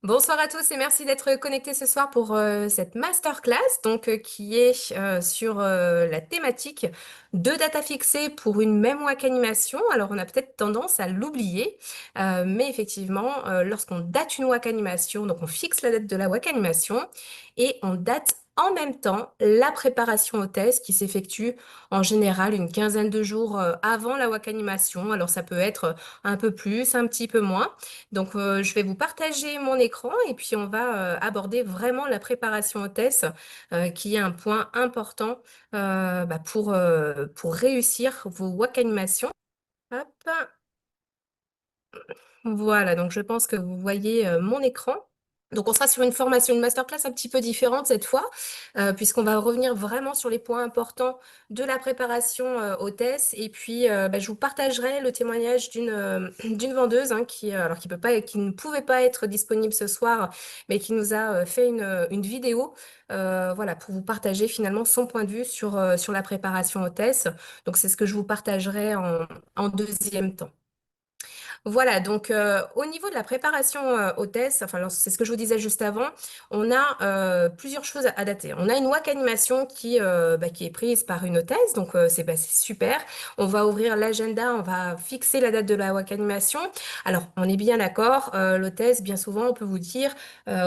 Bonsoir à tous et merci d'être connectés ce soir pour cette masterclass qui est sur la thématique de data fixée pour une même WAC animation. Alors on a peut-être tendance à l'oublier, mais effectivement lorsqu'on date une WAC animation, donc on fixe la date de la WAC animation et on date en même temps la préparation au test qui s'effectue en général une quinzaine de jours avant la WAC animation. Alors ça peut être un peu plus, un petit peu moins. Je vais vous partager mon écran et puis on va aborder vraiment la préparation au test, qui est un point important pour réussir vos WAC animations. Hop. Voilà, donc je pense que vous voyez mon écran. Donc on sera sur une formation, une masterclass un petit peu différente cette fois, puisqu'on va revenir vraiment sur les points importants de la préparation au test. Et puis je vous partagerai le témoignage d'une vendeuse qui ne pouvait pas être disponible ce soir, mais qui nous a fait une vidéo, voilà, pour vous partager finalement son point de vue sur la préparation au test. Donc c'est ce que je vous partagerai en deuxième temps. Voilà, au niveau de la préparation au test, c'est ce que je vous disais juste avant, on a plusieurs choses à dater. On a une WAC animation qui est prise par une hôtesse, c'est super. On va ouvrir l'agenda, on va fixer la date de la WAC animation. Alors, on est bien d'accord, l'hôtesse, bien souvent, on peut vous dire,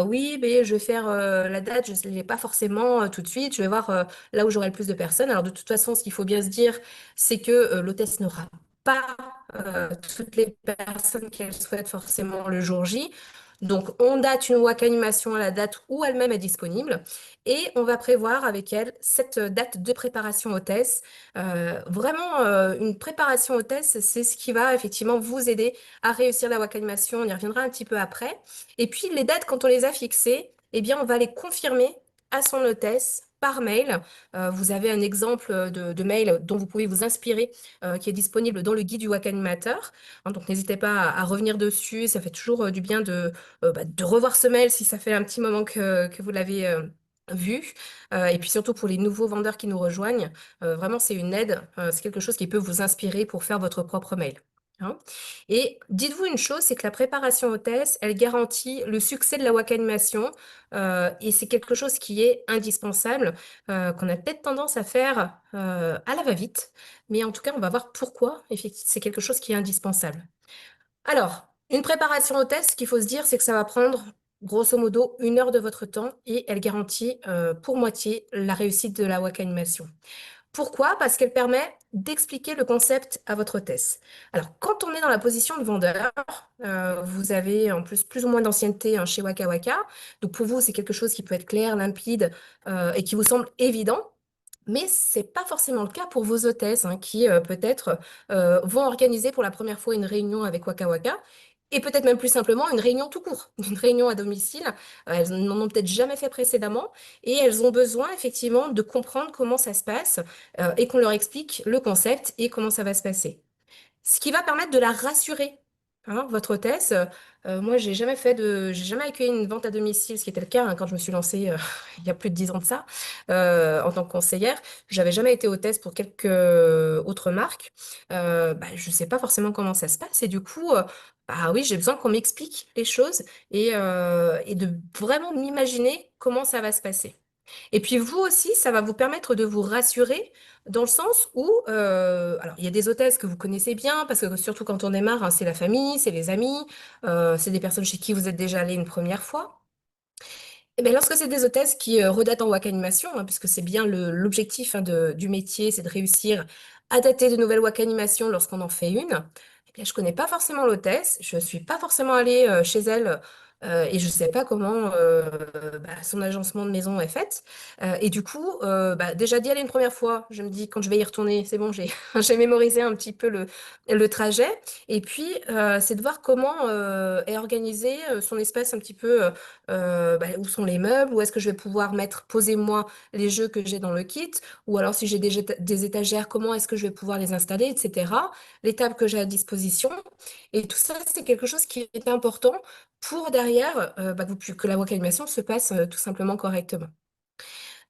oui, mais je vais faire la date, je ne l'ai pas forcément tout de suite, je vais voir là où j'aurai le plus de personnes. Alors, de toute façon, ce qu'il faut bien se dire, c'est que l'hôtesse n'aura pas toutes les personnes qu'elle souhaite forcément le jour J. Donc, on date une WAC animation à la date où elle-même est disponible et on va prévoir avec elle cette date de préparation hôtesse. Vraiment, une préparation hôtesse, c'est ce qui va effectivement vous aider à réussir la WAC animation. On y reviendra un petit peu après. Et puis, les dates, quand on les a fixées, eh bien, on va les confirmer à son hôtesse par mail. Vous avez un exemple de mail dont vous pouvez vous inspirer qui est disponible dans le guide du WAC Animateur. Donc n'hésitez pas à revenir dessus, ça fait toujours du bien de revoir ce mail si ça fait un petit moment que vous l'avez vu. Et puis surtout pour les nouveaux vendeurs qui nous rejoignent, vraiment c'est une aide, c'est quelque chose qui peut vous inspirer pour faire votre propre mail. Hein. Et dites-vous une chose, c'est que la préparation au test, elle garantit le succès de la WAC Animation et c'est quelque chose qui est indispensable, qu'on a peut-être tendance à faire à la va-vite. Mais en tout cas, on va voir pourquoi c'est quelque chose qui est indispensable. Alors, une préparation au test, ce qu'il faut se dire, c'est que ça va prendre grosso modo 1 heure de votre temps et elle garantit pour moitié la réussite de la WAC animation. Pourquoi? Parce qu'elle permet d'expliquer le concept à votre hôtesse. Alors, quand on est dans la position de vendeur, vous avez en plus ou moins d'ancienneté chez Waka Waka. Donc, pour vous, c'est quelque chose qui peut être clair, limpide et qui vous semble évident. Mais c'est pas forcément le cas pour vos hôtesses qui peut-être vont organiser pour la première fois une réunion avec Waka Waka et peut-être même plus simplement une réunion tout court, une réunion à domicile. Elles n'en ont peut-être jamais fait précédemment et elles ont besoin effectivement de comprendre comment ça se passe et qu'on leur explique le concept et comment ça va se passer. Ce qui va permettre de la rassurer. Hein, votre hôtesse, moi, j'ai jamais accueilli une vente à domicile, ce qui était le cas quand je me suis lancée il y a plus de 10 ans de ça, en tant que conseillère. J'avais jamais été hôtesse pour quelques autres marques. Je sais pas forcément comment ça se passe et du coup, bah oui, j'ai besoin qu'on m'explique les choses et de vraiment m'imaginer comment ça va se passer. Et puis vous aussi, ça va vous permettre de vous rassurer dans le sens où, alors il y a des hôtesses que vous connaissez bien, parce que surtout quand on démarre, c'est la famille, c'est les amis, c'est des personnes chez qui vous êtes déjà allé une première fois. Et bien, lorsque c'est des hôtesses qui redatent en WAC animation, puisque c'est bien l'objectif du métier, c'est de réussir à dater de nouvelles WAC animation lorsqu'on en fait une, eh bien, je connais pas forcément l'hôtesse, je suis pas forcément allée chez elle et je sais pas comment son agencement de maison est fait. Et du coup, déjà d'y aller une première fois, je me dis quand je vais y retourner, c'est bon, j'ai j'ai mémorisé un petit peu le trajet. Et puis, c'est de voir comment est organisé son espace un petit peu où sont les meubles, où est-ce que je vais pouvoir poser moi les jeux que j'ai dans le kit, ou alors si j'ai des étagères, comment est-ce que je vais pouvoir les installer, etc. Les tables que j'ai à disposition. Et tout ça, c'est quelque chose qui est important pour derrière que la vocal animation se passe tout simplement correctement.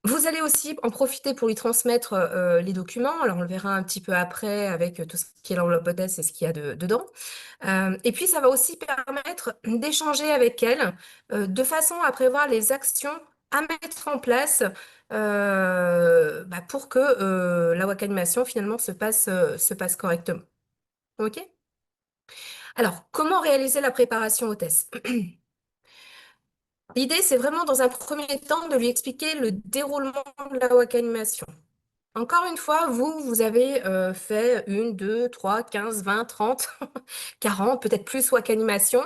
Vous allez aussi en profiter pour lui transmettre les documents. Alors, on le verra un petit peu après avec tout ce qui est l'enveloppe hôtesse et ce qu'il y a dedans. Et puis, ça va aussi permettre d'échanger avec elle de façon à prévoir les actions à mettre en place pour que la WAC animation finalement se passe correctement. OK? Alors, comment réaliser la préparation hôtesse? L'idée, c'est vraiment dans un premier temps de lui expliquer le déroulement de la WAC animation. Encore une fois, vous avez fait une, deux, trois, 15, 20, 30, 40, peut-être plus WAC animation.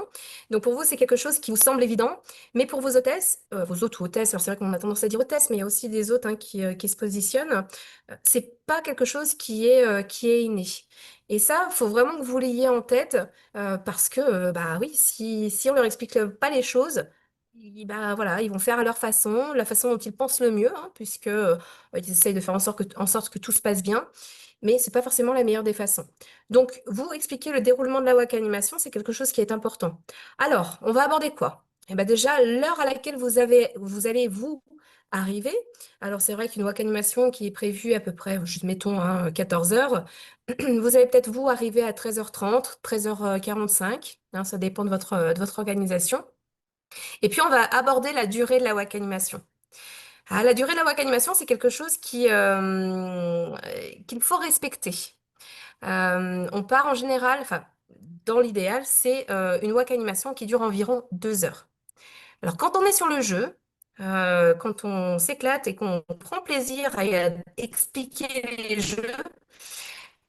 Donc pour vous, c'est quelque chose qui vous semble évident. Mais pour vos hôtesses, vos autres hôtesses, alors c'est vrai qu'on a tendance à dire hôtesses, mais il y a aussi des autres hein, qui se positionnent. C'est pas quelque chose qui est inné. Et ça, il faut vraiment que vous l'ayez en tête parce que, bah oui, si on leur explique pas les choses, bah, voilà, ils vont faire à leur façon, la façon dont ils pensent le mieux, hein, puisque ils essayent de faire en sorte que tout se passe bien, mais c'est pas forcément la meilleure des façons. Donc, vous expliquer le déroulement de la WAC animation, c'est quelque chose qui est important. Alors, on va aborder quoi? Eh ben déjà, l'heure à laquelle vous allez vous arriver. Alors, c'est vrai qu'une WAC animation qui est prévue à peu près, juste mettons, hein, 14 heures, vous allez peut-être vous arriver à 13h30, 13h45, hein, ça dépend de votre organisation. Et puis, on va aborder la durée de la WAC animation. Ah, la durée de la WAC animation, c'est quelque chose qu'il faut respecter. On part en général, enfin, dans l'idéal, c'est une WAC animation qui dure environ 2 heures. Alors, quand on est sur le jeu, quand on s'éclate et qu'on prend plaisir à expliquer les jeux,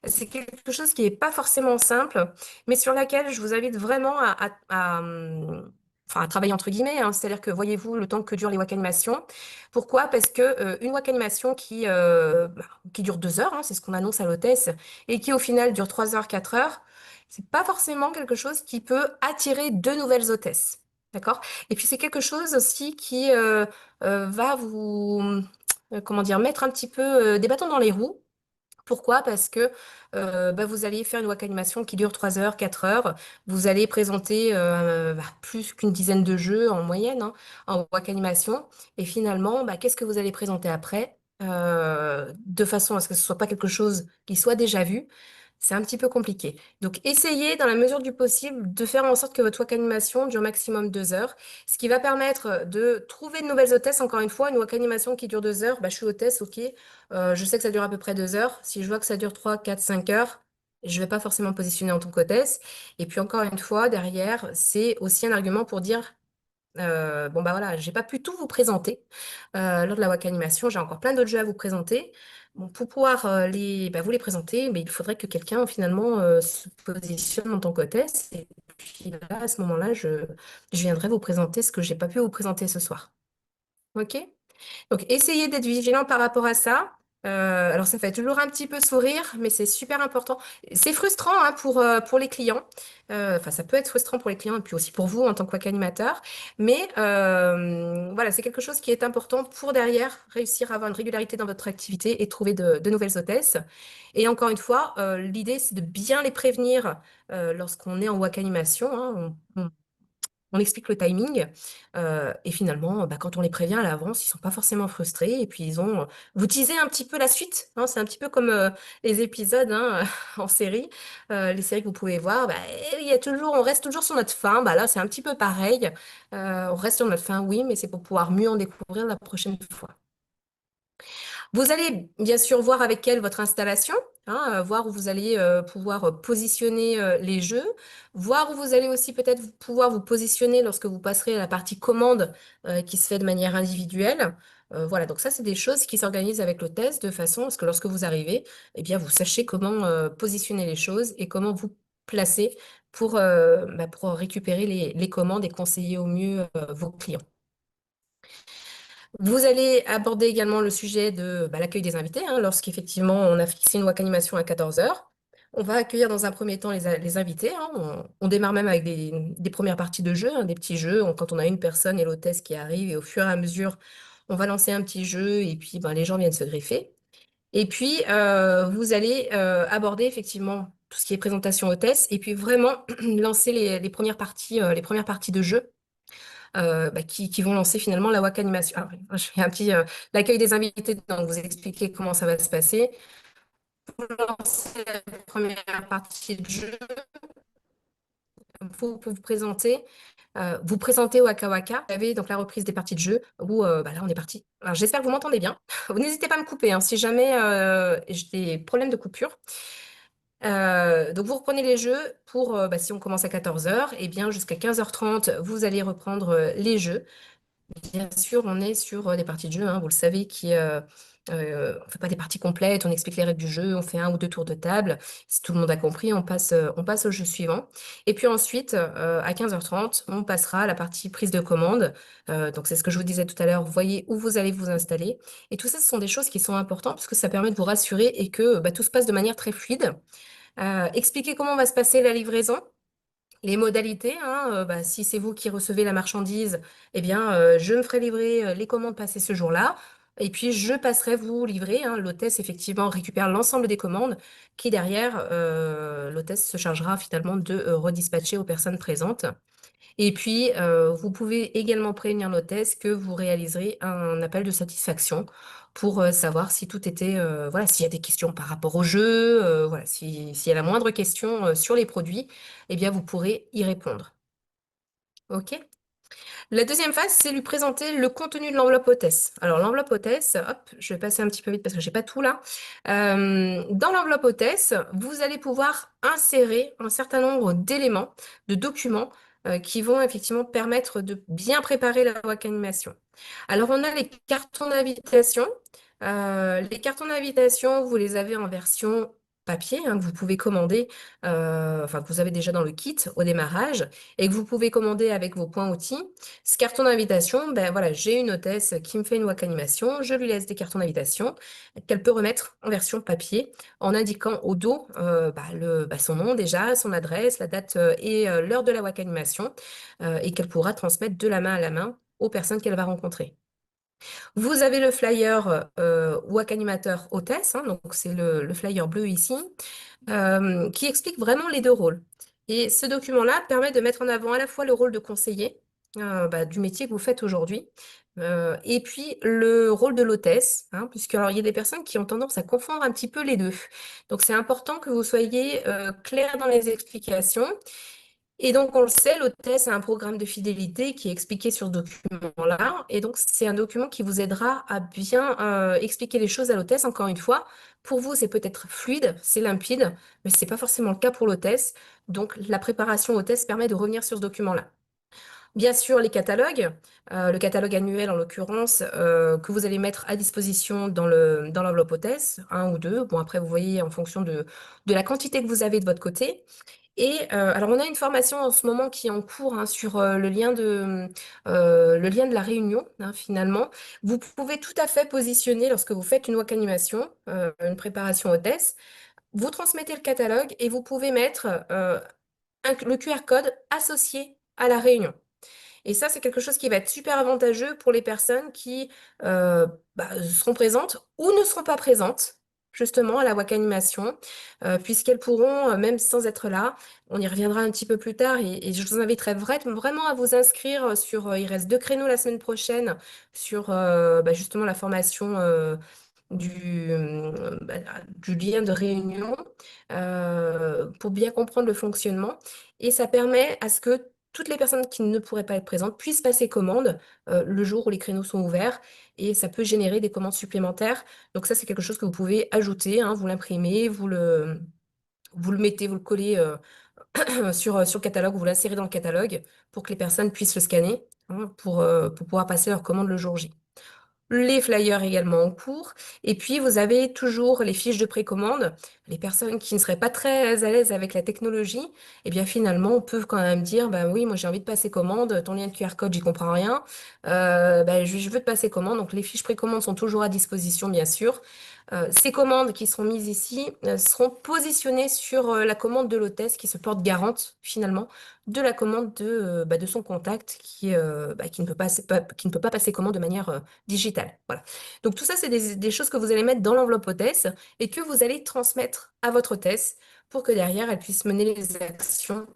c'est quelque chose qui n'est pas forcément simple, mais sur laquelle je vous invite vraiment enfin, à travailler entre guillemets, hein. C'est-à-dire que voyez-vous le temps que durent les WAC animations. Pourquoi? Parce que une WAC animation qui dure 2 heures, hein, c'est ce qu'on annonce à l'hôtesse, et qui au final dure 3 heures, 4 heures, c'est pas forcément quelque chose qui peut attirer de nouvelles hôtesses. D'accord? Et puis c'est quelque chose aussi qui va vous, comment dire, mettre un petit peu des bâtons dans les roues. Pourquoi? Parce que vous allez faire une WAC animation qui dure 3 heures, 4 heures. Vous allez présenter plus qu'une dizaine de jeux en moyenne hein, en WAC animation. Et finalement, qu'est-ce que vous allez présenter après? De façon à ce que ce soit pas quelque chose qui soit déjà vu. C'est un petit peu compliqué. Donc, essayez, dans la mesure du possible, de faire en sorte que votre WAC animation dure maximum 2 heures, ce qui va permettre de trouver de nouvelles hôtesses. Encore une fois, une WAC animation qui dure 2 heures, je suis hôtesse, ok. Je sais que ça dure à peu près 2 heures. Si je vois que ça dure 3, 4, 5 heures, je ne vais pas forcément me positionner en tant qu'hôtesse. Et puis encore une fois, derrière, c'est aussi un argument pour dire, bon bah voilà, j'ai pas pu tout vous présenter lors de la WAC animation, j'ai encore plein d'autres jeux à vous présenter. Bon, pour pouvoir vous les présenter, mais il faudrait que quelqu'un finalement se positionne en tant qu'hôtesse. Et puis là, à ce moment-là, je viendrai vous présenter ce que j'ai pas pu vous présenter ce soir. OK? Donc, essayez d'être vigilant par rapport à ça. Alors, ça fait toujours un petit peu sourire, mais c'est super important. C'est frustrant hein, pour les clients. Enfin, ça peut être frustrant pour les clients et puis aussi pour vous en tant qu'animateur. Mais voilà, c'est quelque chose qui est important pour derrière réussir à avoir une régularité dans votre activité et trouver de nouvelles hôtesses. Et encore une fois, l'idée, c'est de bien les prévenir lorsqu'on est en WAC animation. Hein. On explique le timing et finalement, quand on les prévient à l'avance, ils sont pas forcément frustrés et puis vous teasez un petit peu la suite, hein. C'est un petit peu comme les épisodes hein, en série, les séries que vous pouvez voir. On reste toujours sur notre faim. Là, c'est un petit peu pareil. On reste sur notre faim, oui, mais c'est pour pouvoir mieux en découvrir la prochaine fois. Vous allez bien sûr voir avec elle votre installation, hein, voir où vous allez pouvoir positionner les jeux, voir où vous allez aussi peut-être pouvoir vous positionner lorsque vous passerez à la partie commande qui se fait de manière individuelle. Voilà, donc ça, c'est des choses qui s'organisent avec l'hôtesse de façon à ce que lorsque vous arrivez, eh bien, vous sachiez comment positionner les choses et comment vous placer pour récupérer les commandes et conseiller au mieux vos clients. Vous allez aborder également le sujet de l'accueil des invités, hein, lorsqu'effectivement on a fixé une WAC animation à 14 heures. On va accueillir dans un premier temps les invités. Hein. On démarre même avec des premières parties de jeu, hein, des petits jeux. Quand on a une personne et l'hôtesse qui arrive, et au fur et à mesure, on va lancer un petit jeu et puis les gens viennent se greffer. Et puis, vous allez aborder effectivement tout ce qui est présentation hôtesse et puis vraiment lancer les premières parties de jeu qui vont lancer finalement la WAC animation. Alors, je fais un petit l'accueil des invités, donc vous expliquer comment ça va se passer. Pour lancer la première partie de jeu, pour vous présenter. Vous présenter au Waka Waka. Vous avez donc la reprise des parties de jeu où là on est parti. Alors j'espère que vous m'entendez bien. Vous n'hésitez pas à me couper hein, si jamais j'ai des problèmes de coupure. Donc vous reprenez les jeux pour, si on commence à 14h, et bien jusqu'à 15h30, vous allez reprendre les jeux. Bien sûr, on est sur des parties de jeu, hein, vous le savez, on ne fait pas des parties complètes, on explique les règles du jeu, on fait un ou deux tours de table. Si tout le monde a compris, on passe au jeu suivant. Et puis ensuite, à 15h30, on passera à la partie prise de commande. Donc c'est ce que je vous disais tout à l'heure, vous voyez où vous allez vous installer. Et tout ça, ce sont des choses qui sont importantes parce que ça permet de vous rassurer et que tout se passe de manière très fluide. Expliquer comment va se passer la livraison. Les modalités, hein, si c'est vous qui recevez la marchandise, eh bien, je me ferai livrer les commandes passées ce jour-là. Et puis, je passerai vous livrer. Hein. L'hôtesse, effectivement, récupère l'ensemble des commandes qui, derrière, l'hôtesse se chargera finalement de redispatcher aux personnes présentes. Et puis, vous pouvez également prévenir l'hôtesse que vous réaliserez un appel de satisfaction pour savoir si tout était, voilà, s'il y a des questions par rapport au jeu, voilà, s'il y a la moindre question sur les produits, eh bien, vous pourrez y répondre. OK? La deuxième phase, c'est lui présenter le contenu de l'enveloppe hôtesse. Alors, l'enveloppe hôtesse, hop, je vais passer un petit peu vite parce que j'ai pas tout là. Dans l'enveloppe hôtesse, vous allez pouvoir insérer un certain nombre d'éléments, de documents qui vont effectivement permettre de bien préparer la WAC animation. Alors, on a les cartons d'invitation. Les cartons d'invitation, vous les avez en version papier, hein, que vous pouvez commander, que vous avez déjà dans le kit au démarrage et que vous pouvez commander avec vos points outils. Ce carton d'invitation, ben voilà, j'ai une hôtesse qui me fait une WAC animation, je lui laisse des cartons d'invitation qu'elle peut remettre en version papier en indiquant au dos son nom déjà, son adresse, la date et l'heure de la WAC animation et qu'elle pourra transmettre de la main à la main aux personnes qu'elle va rencontrer. Vous avez le flyer WAC animateur hôtesse, hein, donc c'est le flyer bleu ici, qui explique vraiment les deux rôles. Et ce document-là permet de mettre en avant à la fois le rôle de conseiller du métier que vous faites aujourd'hui, et puis le rôle de l'hôtesse, hein, puisque alors, il y a des personnes qui ont tendance à confondre un petit peu les deux. Donc c'est important que vous soyez clair dans les explications. Et donc, on le sait, l'hôtesse a un programme de fidélité qui est expliqué sur ce document-là. Et donc, c'est un document qui vous aidera à bien expliquer les choses à l'hôtesse. Encore une fois, pour vous, c'est peut-être fluide, c'est limpide, mais ce n'est pas forcément le cas pour l'hôtesse. Donc, la préparation hôtesse permet de revenir sur ce document-là. Bien sûr, les catalogues, le catalogue annuel en l'occurrence, que vous allez mettre à disposition dans l'enveloppe hôtesse, un ou deux. Bon, après, vous voyez en fonction de la quantité que vous avez de votre côté. Et alors, on a une formation en ce moment qui est en cours hein, sur le lien de la réunion, hein, finalement. Vous pouvez tout à fait positionner, lorsque vous faites une WAC animation, une préparation hôtesse, vous transmettez le catalogue et vous pouvez mettre le QR code associé à la réunion. Et ça, c'est quelque chose qui va être super avantageux pour les personnes qui seront présentes ou ne seront pas présentes, justement, à la WAC animation, puisqu'elles pourront, même sans être là, on y reviendra un petit peu plus tard, et je vous inviterai vraiment à vous inscrire sur, il reste 2 créneaux la semaine prochaine, sur justement la formation du, du lien de réunion pour bien comprendre le fonctionnement. Et ça permet à ce que toutes les personnes qui ne pourraient pas être présentes puissent passer commande le jour où les créneaux sont ouverts et ça peut générer des commandes supplémentaires. Donc ça, c'est quelque chose que vous pouvez ajouter, hein, vous l'imprimez, vous le mettez, vous le collez sur le catalogue, vous l'insérez dans le catalogue pour que les personnes puissent le scanner hein, pour pouvoir passer leur commande le jour J. Les flyers également en cours. Et puis, vous avez toujours les fiches de précommande. Les personnes qui ne seraient pas très à l'aise avec la technologie, eh bien, finalement, peuvent quand même dire, bah oui, moi, j'ai envie de passer commande. Ton lien de QR code, j'y comprends rien. Je veux te passer commande. Donc, les fiches précommande sont toujours à disposition, bien sûr. Ces commandes qui seront mises ici seront positionnées sur la commande de l'hôtesse qui se porte garante, finalement, de la commande de son contact qui ne peut pas passer commande de manière digitale. Voilà. Donc tout ça, c'est des choses que vous allez mettre dans l'enveloppe hôtesse et que vous allez transmettre à votre hôtesse pour que derrière, elle puisse mener les actions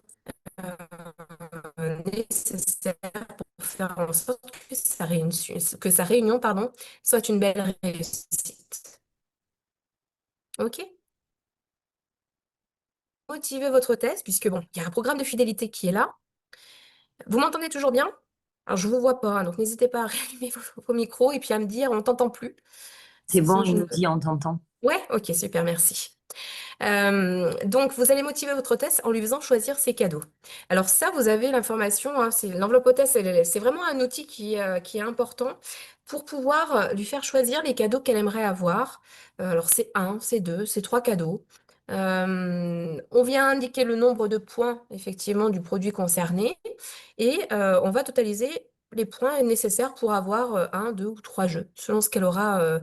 nécessaires pour faire en sorte que sa réunion, pardon, soit une belle réussite. OK? Motivez votre hôtesse, puisque bon, il y a un programme de fidélité qui est là. Vous m'entendez toujours bien? Alors, je ne vous vois pas, hein, donc n'hésitez pas à réallumer vos micros et puis à me dire, on t'entend plus. C'est bon, Sinon, je ne... Elodie, on t'entend. Ouais, ok, super, merci. Donc, vous allez motiver votre hôtesse en lui faisant choisir ses cadeaux. Alors ça, vous avez l'information, hein, c'est l'enveloppe hôtesse, c'est vraiment un outil qui est important pour pouvoir lui faire choisir les cadeaux qu'elle aimerait avoir. Alors c'est un, c'est deux, c'est trois cadeaux. On vient indiquer le nombre de points, effectivement, du produit concerné et on va totaliser les points nécessaires pour avoir un, deux ou trois jeux, selon ce qu'elle aura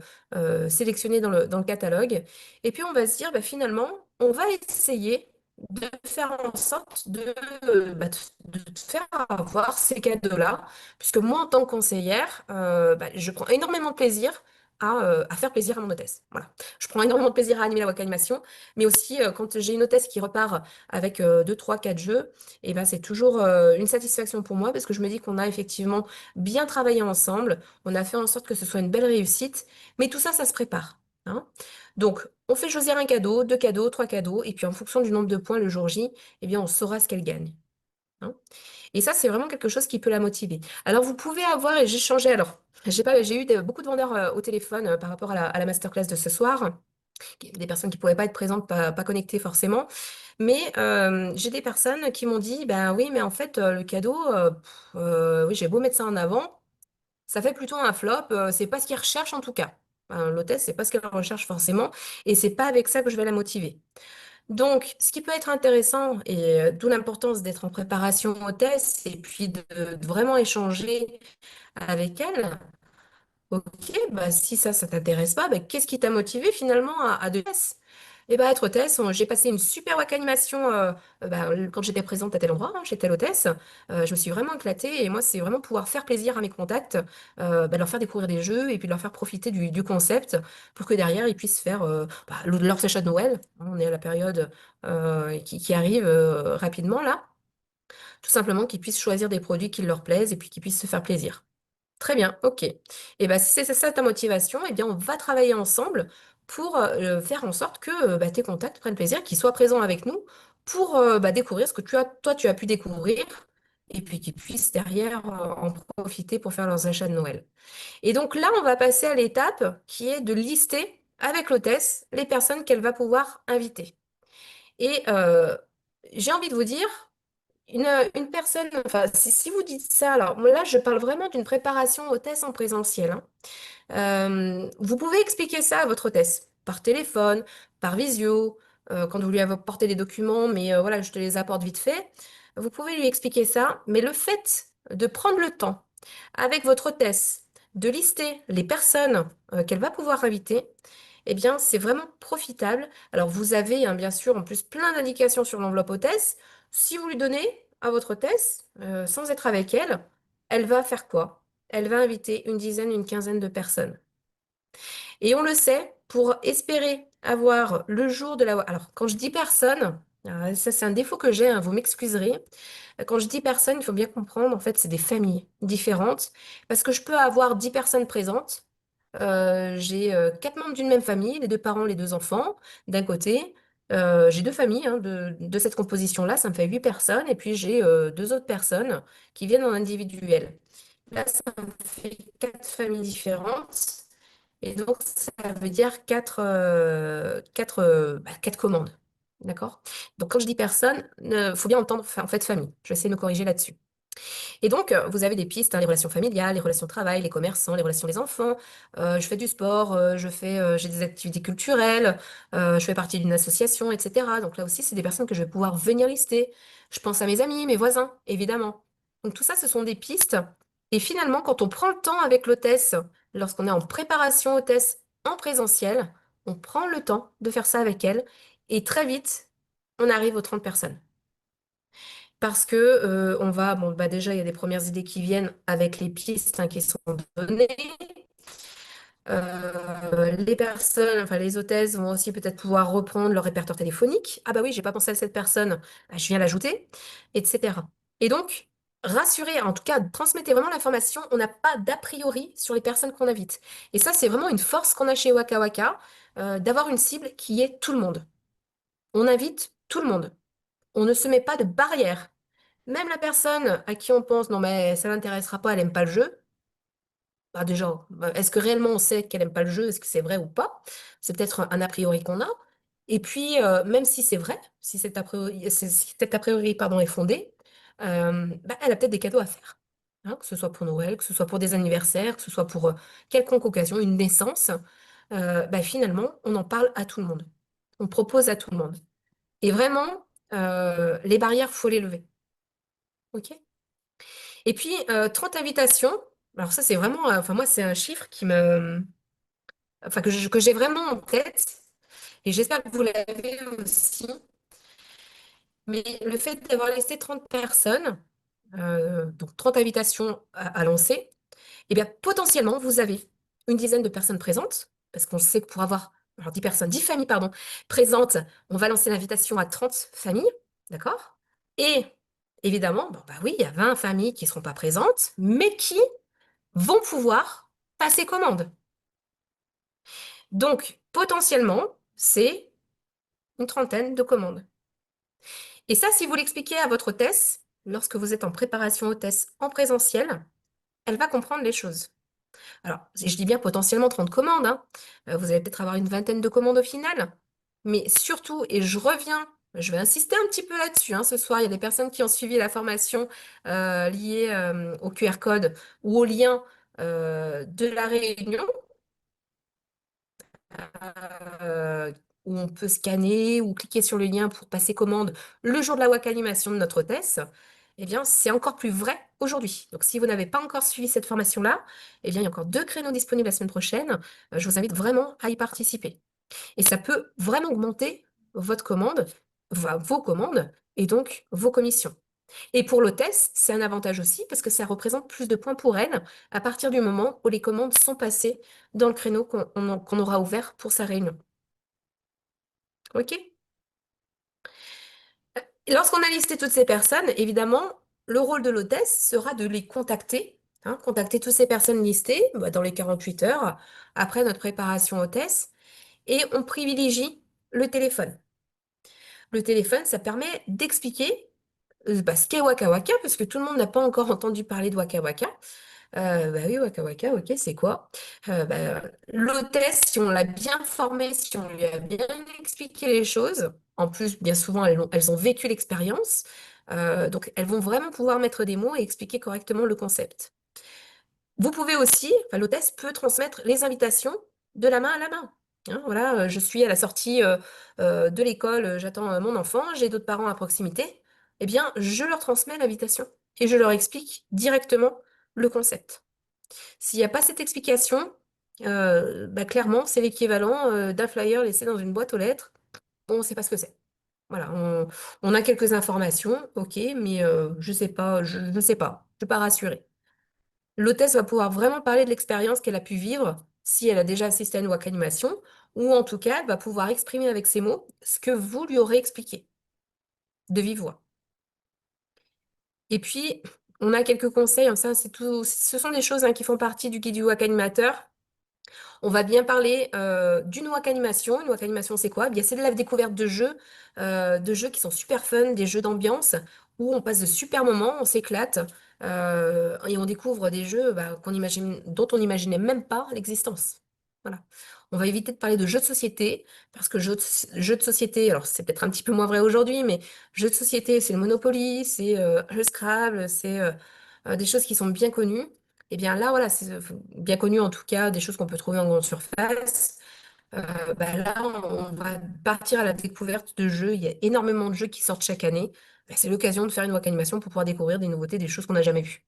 sélectionné dans le catalogue. Et puis on va se dire, bah, finalement, on va essayer de faire en sorte de te faire avoir ces cadeaux-là, puisque moi, en tant que conseillère, je prends énormément de plaisir à faire plaisir à mon hôtesse. Voilà. Je prends énormément de plaisir à animer la wak animation, mais aussi quand j'ai une hôtesse qui repart avec 2, 3, 4 jeux, et ben, c'est toujours une satisfaction pour moi, parce que je me dis qu'on a effectivement bien travaillé ensemble, on a fait en sorte que ce soit une belle réussite, mais tout ça, ça se prépare. Hein. Donc, on fait choisir un cadeau, deux cadeaux, trois cadeaux, et puis en fonction du nombre de points le jour J, eh bien, on saura ce qu'elle gagne. Hein. Et ça, c'est vraiment quelque chose qui peut la motiver. Alors, vous pouvez avoir, et j'ai changé, alors, j'ai pas, j'ai eu beaucoup de vendeurs au téléphone par rapport à la masterclass de ce soir, des personnes qui ne pouvaient pas être présentes, pas connectées forcément, mais j'ai des personnes qui m'ont dit, ben oui, mais en fait, le cadeau, oui, j'ai beau mettre ça en avant, ça fait plutôt un flop, c'est pas ce qu'ils recherchent en tout cas. L'hôtesse, c'est pas ce qu'elle recherche forcément, et c'est pas avec ça que je vais la motiver. Donc, ce qui peut être intéressant, et d'où l'importance d'être en préparation hôtesse, et puis de vraiment échanger avec elle. Ok, bah si ça t'intéresse pas, bah, qu'est-ce qui t'a motivé finalement à de Tess? Eh bah, être hôtesse, j'ai passé une super wak animation quand j'étais présente à tel endroit, hein, chez telle hôtesse. Je me suis vraiment éclatée et moi, c'est vraiment pouvoir faire plaisir à mes contacts, leur faire découvrir des jeux et puis leur faire profiter du concept pour que derrière, ils puissent faire leur session de Noël. On est à la période qui arrive rapidement là. Tout simplement qu'ils puissent choisir des produits qui leur plaisent et puis qu'ils puissent se faire plaisir. Très bien, ok. Et ben, si c'est ça ta motivation, eh bien, on va travailler ensemble pour faire en sorte que tes contacts prennent plaisir, qu'ils soient présents avec nous pour découvrir ce que toi, tu as pu découvrir et puis qu'ils puissent derrière en profiter pour faire leurs achats de Noël. Et donc là, on va passer à l'étape qui est de lister avec l'hôtesse les personnes qu'elle va pouvoir inviter. Et j'ai envie de vous dire, une personne, enfin, si vous dites ça, alors là, je parle vraiment d'une préparation hôtesse en présentiel. Hein. Vous pouvez expliquer ça à votre hôtesse par téléphone, par visio, quand vous lui apportez des documents, mais voilà, je te les apporte vite fait. Vous pouvez lui expliquer ça, mais le fait de prendre le temps avec votre hôtesse de lister les personnes qu'elle va pouvoir inviter, eh bien, c'est vraiment profitable. Alors, vous avez, hein, bien sûr, en plus plein d'indications sur l'enveloppe hôtesse. Si vous lui donnez à votre hôtesse, sans être avec elle, elle va faire quoi? Elle va inviter une dizaine, une quinzaine de personnes. Et on le sait, pour espérer avoir le jour de la... Alors, quand je dis personne, ça c'est un défaut que j'ai, hein, vous m'excuserez. Quand je dis personne, il faut bien comprendre, en fait, c'est des familles différentes. Parce que je peux avoir 10 personnes présentes. J'ai 4 membres d'une même famille, les deux parents, les deux enfants, d'un côté. J'ai deux familles hein, de cette composition-là, ça me fait 8 personnes. Et puis j'ai deux autres personnes qui viennent en individuel. Là, ça me fait 4 familles différentes. Et donc, ça veut dire quatre commandes. D'accord? Donc, quand je dis personne, il faut bien entendre en fait famille. Je vais essayer de me corriger là-dessus. Et donc, vous avez des pistes, hein, les relations familiales, les relations de travail, les commerçants, les relations des enfants. Je fais du sport, j'ai des activités culturelles, je fais partie d'une association, etc. Donc là aussi, c'est des personnes que je vais pouvoir venir lister. Je pense à mes amis, mes voisins, évidemment. Donc tout ça, ce sont des pistes. Et finalement, quand on prend le temps avec l'hôtesse, lorsqu'on est en préparation hôtesse en présentiel, on prend le temps de faire ça avec elle. Et très vite, on arrive aux 30 personnes. Parce que bon, déjà, il y a des premières idées qui viennent avec les pistes hein, qui sont données. Les personnes, enfin les hôtesses vont aussi peut-être pouvoir reprendre leur répertoire téléphonique. Ah bah oui, j'ai pas pensé à cette personne, bah, je viens l'ajouter, etc. Et donc, rassurer, en tout cas, transmettez vraiment l'information, on n'a pas d'a priori sur les personnes qu'on invite. Et ça, c'est vraiment une force qu'on a chez Waka Waka, d'avoir une cible qui est tout le monde. On invite tout le monde. On ne se met pas de barrière. Même la personne à qui on pense, non mais ça l'intéressera pas, elle aime pas le jeu, bah déjà, est-ce que réellement on sait qu'elle aime pas le jeu? Est-ce que c'est vrai ou pas? C'est peut-être un a priori qu'on a. Et puis, même si c'est vrai, si cet a priori, pardon, est fondé, bah, elle a peut-être des cadeaux à faire. Hein, que ce soit pour Noël, que ce soit pour des anniversaires, que ce soit pour quelconque occasion, une naissance. Bah, finalement, on en parle à tout le monde. On propose à tout le monde. Et vraiment, les barrières, faut les lever. OK? Et puis, 30 invitations. Alors ça, c'est vraiment, enfin moi, c'est un chiffre enfin que j'ai vraiment en tête, et j'espère que vous l'avez aussi. Mais le fait d'avoir laissé 30 personnes, donc 30 invitations à lancer, eh bien potentiellement, vous avez une dizaine de personnes présentes, parce qu'on sait que pour avoir, alors 10 personnes, 10 familles, pardon, présentes, on va lancer l'invitation à 30 familles, d'accord? Et évidemment, bon, bah oui, il y a 20 familles qui ne seront pas présentes, mais qui vont pouvoir passer commande. Donc, potentiellement, c'est une trentaine de commandes. Et ça, si vous l'expliquez à votre hôtesse, lorsque vous êtes en préparation hôtesse en présentiel, elle va comprendre les choses. Alors, je dis bien potentiellement 30 commandes, hein. Vous allez peut-être avoir une vingtaine de commandes au final. Mais surtout, et je vais insister un petit peu là-dessus, hein, ce soir, il y a des personnes qui ont suivi la formation liée au QR code ou au lien de la réunion. euh, où on peut scanner ou cliquer sur le lien pour passer commande le jour de la WAC animation de notre hôtesse, eh bien, c'est encore plus vrai aujourd'hui. Donc, si vous n'avez pas encore suivi cette formation-là, eh bien, il y a encore 2 créneaux disponibles la semaine prochaine. Je vous invite vraiment à y participer. Et ça peut vraiment augmenter votre commande, vos commandes, et donc vos commissions. Et pour l'hôtesse, c'est un avantage aussi parce que ça représente plus de points pour elle à partir du moment où les commandes sont passées dans le créneau qu'on aura ouvert pour sa réunion. OK? Et lorsqu'on a listé toutes ces personnes, évidemment, le rôle de l'hôtesse sera de les contacter, hein, contacter toutes ces personnes listées bah, dans les 48 heures après notre préparation hôtesse, et on privilégie le téléphone. Le téléphone, ça permet d'expliquer bah, ce qu'est Waka Waka, parce que tout le monde n'a pas encore entendu parler de Waka Waka. Bah oui, Waka Waka, ok, c'est quoi? Bah, l'hôtesse, si on l'a bien formée, si on lui a bien expliqué les choses, en plus, bien souvent, elles ont vécu l'expérience, donc elles vont vraiment pouvoir mettre des mots et expliquer correctement le concept. Vous pouvez aussi, enfin, l'hôtesse peut transmettre les invitations de la main à la main. Hein, voilà, je suis à la sortie de l'école, j'attends mon enfant, j'ai d'autres parents à proximité. Eh bien, je leur transmets l'invitation et je leur explique directement le concept. S'il n'y a pas cette explication, bah, clairement, c'est l'équivalent d'un flyer laissé dans une boîte aux lettres. On ne sait pas ce que c'est. Voilà, on a quelques informations, ok, mais je sais pas, je ne sais pas, je ne suis pas rassurée. L'hôtesse va pouvoir vraiment parler de l'expérience qu'elle a pu vivre si elle a déjà assisté à une WAC animation, ou en tout cas, elle va pouvoir exprimer avec ses mots ce que vous lui aurez expliqué de vive voix. Et puis, on a quelques conseils, hein, ça, c'est tout, ce sont des choses hein, qui font partie du guide du WAC animateur. On va bien parler d'une WAC animation. Une WAC animation, c'est quoi? Eh bien, c'est de la découverte de jeux qui sont super fun, des jeux d'ambiance, où on passe de super moments, on s'éclate, et on découvre des jeux bah, dont on n'imaginait même pas l'existence. Voilà. On va éviter de parler de jeux de société, parce que jeux de société, alors c'est peut-être un petit peu moins vrai aujourd'hui, mais jeux de société, c'est le Monopoly, c'est le Scrabble, c'est des choses qui sont bien connues. Eh bien là, voilà, c'est bien connu en tout cas, des choses qu'on peut trouver en grande surface. Bah là, on va partir à la découverte de jeux. Il y a énormément de jeux qui sortent chaque année. Bah, c'est l'occasion de faire une WAC animation pour pouvoir découvrir des nouveautés, des choses qu'on n'a jamais vues.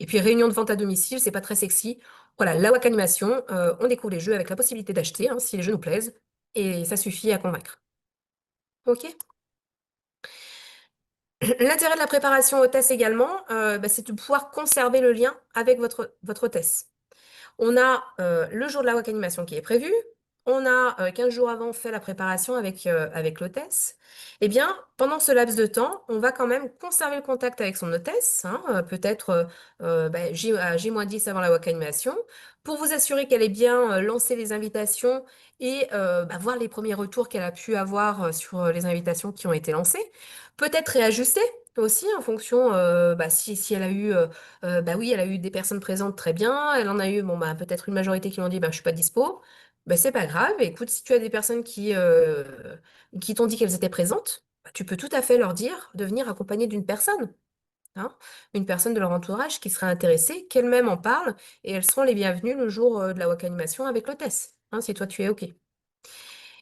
Et puis réunion de vente à domicile, c'est pas très sexy. Voilà, la WAC animation, on découvre les jeux avec la possibilité d'acheter hein, si les jeux nous plaisent. Et ça suffit à convaincre. OK? L'intérêt de la préparation hôtesse également, bah, c'est de pouvoir conserver le lien avec votre hôtesse. On a le jour de la WAC animation qui est prévu. On a 15 jours avant fait la préparation avec l'hôtesse. Eh bien, pendant ce laps de temps, on va quand même conserver le contact avec son hôtesse, hein, peut-être à J-10 avant la WAC animation, pour vous assurer qu'elle ait bien lancé les invitations et voir les premiers retours qu'elle a pu avoir sur les invitations qui ont été lancées. Peut-être réajuster aussi en fonction, si elle a eu oui, elle a eu des personnes présentes très bien. Elle en a eu, bon, peut-être une majorité qui l'ont dit, je suis pas dispo. C'est pas grave. Écoute, si tu as des personnes qui t'ont dit qu'elles étaient présentes, tu peux tout à fait leur dire de venir accompagner d'une personne, hein, une personne de leur entourage qui serait intéressée, qu'elle-même en parle, et elles seront les bienvenues le jour de la WAC animation avec l'hôtesse, hein, si toi tu es OK.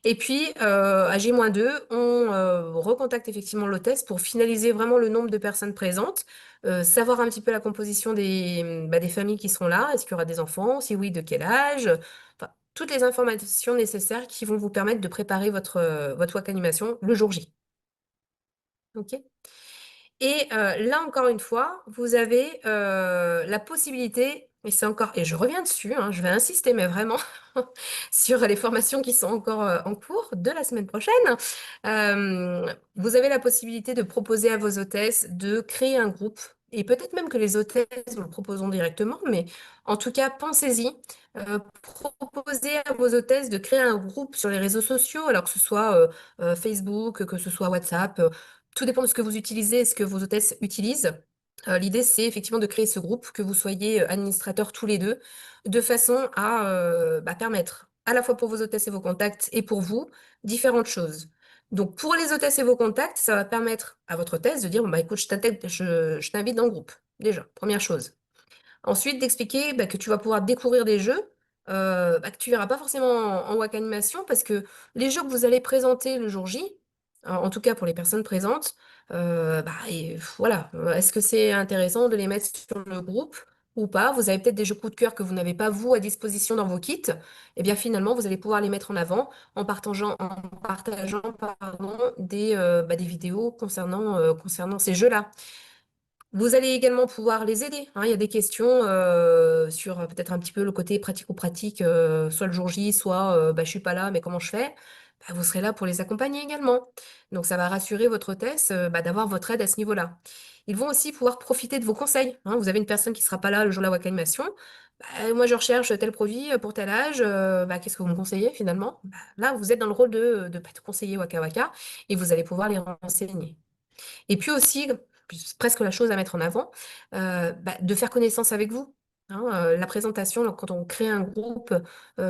Et puis, à J-2, on recontacte effectivement l'hôtesse pour finaliser vraiment le nombre de personnes présentes, savoir un petit peu la composition des familles qui seront là. Est-ce qu'il y aura des enfants? Si oui, de quel âge? Enfin, toutes les informations nécessaires qui vont vous permettre de préparer votre WAC animation le jour J. OK? Et là, encore une fois, vous avez la possibilité, et je reviens dessus, hein, je vais insister, mais vraiment, sur les formations qui sont encore en cours de la semaine prochaine. Vous avez la possibilité de proposer à vos hôtesses de créer un groupe, et peut-être même que les hôtesses vous le proposeront directement, mais en tout cas, pensez-y. Proposez à vos hôtesses de créer un groupe sur les réseaux sociaux, alors que ce soit Facebook, que ce soit WhatsApp. Tout dépend de ce que vous utilisez et ce que vos hôtesses utilisent. L'idée, c'est effectivement de créer ce groupe, que vous soyez administrateurs tous les deux, de façon à permettre, à la fois pour vos hôtesses et vos contacts, et pour vous, différentes choses. Donc, pour les hôtesses et vos contacts, ça va permettre à votre hôtesse de dire, écoute, je t'invite dans le groupe, déjà, première chose. Ensuite, d'expliquer que tu vas pouvoir découvrir des jeux que tu verras pas forcément en WAC animation, parce que les jeux que vous allez présenter le jour J, en tout cas pour les personnes présentes, et voilà, est-ce que c'est intéressant de les mettre sur le groupe ou pas? Vous avez peut-être des jeux coup de cœur que vous n'avez pas, vous, à disposition dans vos kits. Et bien finalement, vous allez pouvoir les mettre en avant en partageant des vidéos concernant ces jeux-là. Vous allez également pouvoir les aider, hein. Il y a des questions sur peut-être un petit peu le côté pratico-pratique, soit le jour J, soit je suis pas là, mais comment je fais? Vous serez là pour les accompagner également. Donc ça va rassurer votre hôtesse d'avoir votre aide à ce niveau-là. Ils vont aussi pouvoir profiter de vos conseils, hein. Vous avez une personne qui sera pas là le jour de la WAC animation. Moi, je recherche tel produit pour tel âge. Qu'est-ce que vous me conseillez finalement? Là, vous êtes dans le rôle de conseiller Waka Waka et vous allez pouvoir les renseigner. Et puis aussi, c'est presque la chose à mettre en avant, de faire connaissance avec vous, hein. La présentation, donc quand on crée un groupe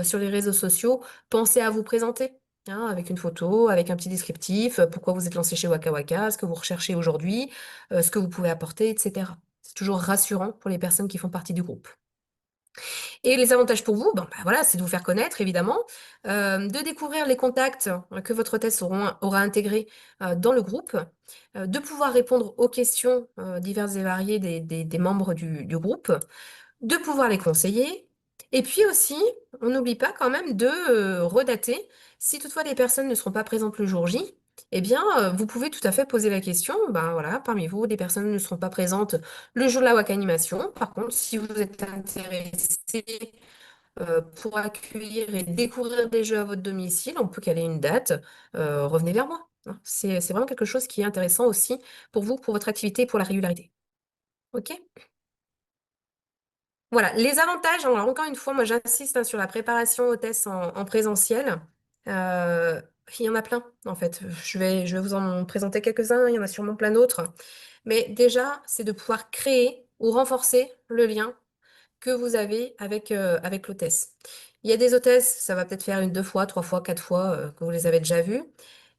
sur les réseaux sociaux, pensez à vous présenter, hein, avec une photo, avec un petit descriptif, pourquoi vous êtes lancé chez Waka Waka, ce que vous recherchez aujourd'hui, ce que vous pouvez apporter, etc. C'est toujours rassurant pour les personnes qui font partie du groupe. Et les avantages pour vous, voilà, c'est de vous faire connaître, évidemment, de découvrir les contacts que votre hôtesse aura intégrés dans le groupe, de pouvoir répondre aux questions diverses et variées des membres du groupe, de pouvoir les conseiller. Et puis aussi, on n'oublie pas quand même de redater. Si toutefois les personnes ne seront pas présentes le jour J, eh bien, vous pouvez tout à fait poser la question, voilà, parmi vous, des personnes ne seront pas présentes le jour de la WAC animation. Par contre, si vous êtes intéressé pour accueillir et découvrir des jeux à votre domicile, on peut caler une date, revenez vers moi, hein. C'est vraiment quelque chose qui est intéressant aussi pour vous, pour votre activité, pour la régularité. OK? Voilà, les avantages, alors encore une fois, moi j'insiste, hein, sur la préparation hôtesse en présentiel. Il y en a plein, en fait. Je vais vous en présenter quelques-uns, il y en a sûrement plein d'autres. Mais déjà, c'est de pouvoir créer ou renforcer le lien que vous avez avec l'hôtesse. Il y a des hôtesses, ça va peut-être faire une, deux fois, trois fois, quatre fois que vous les avez déjà vues.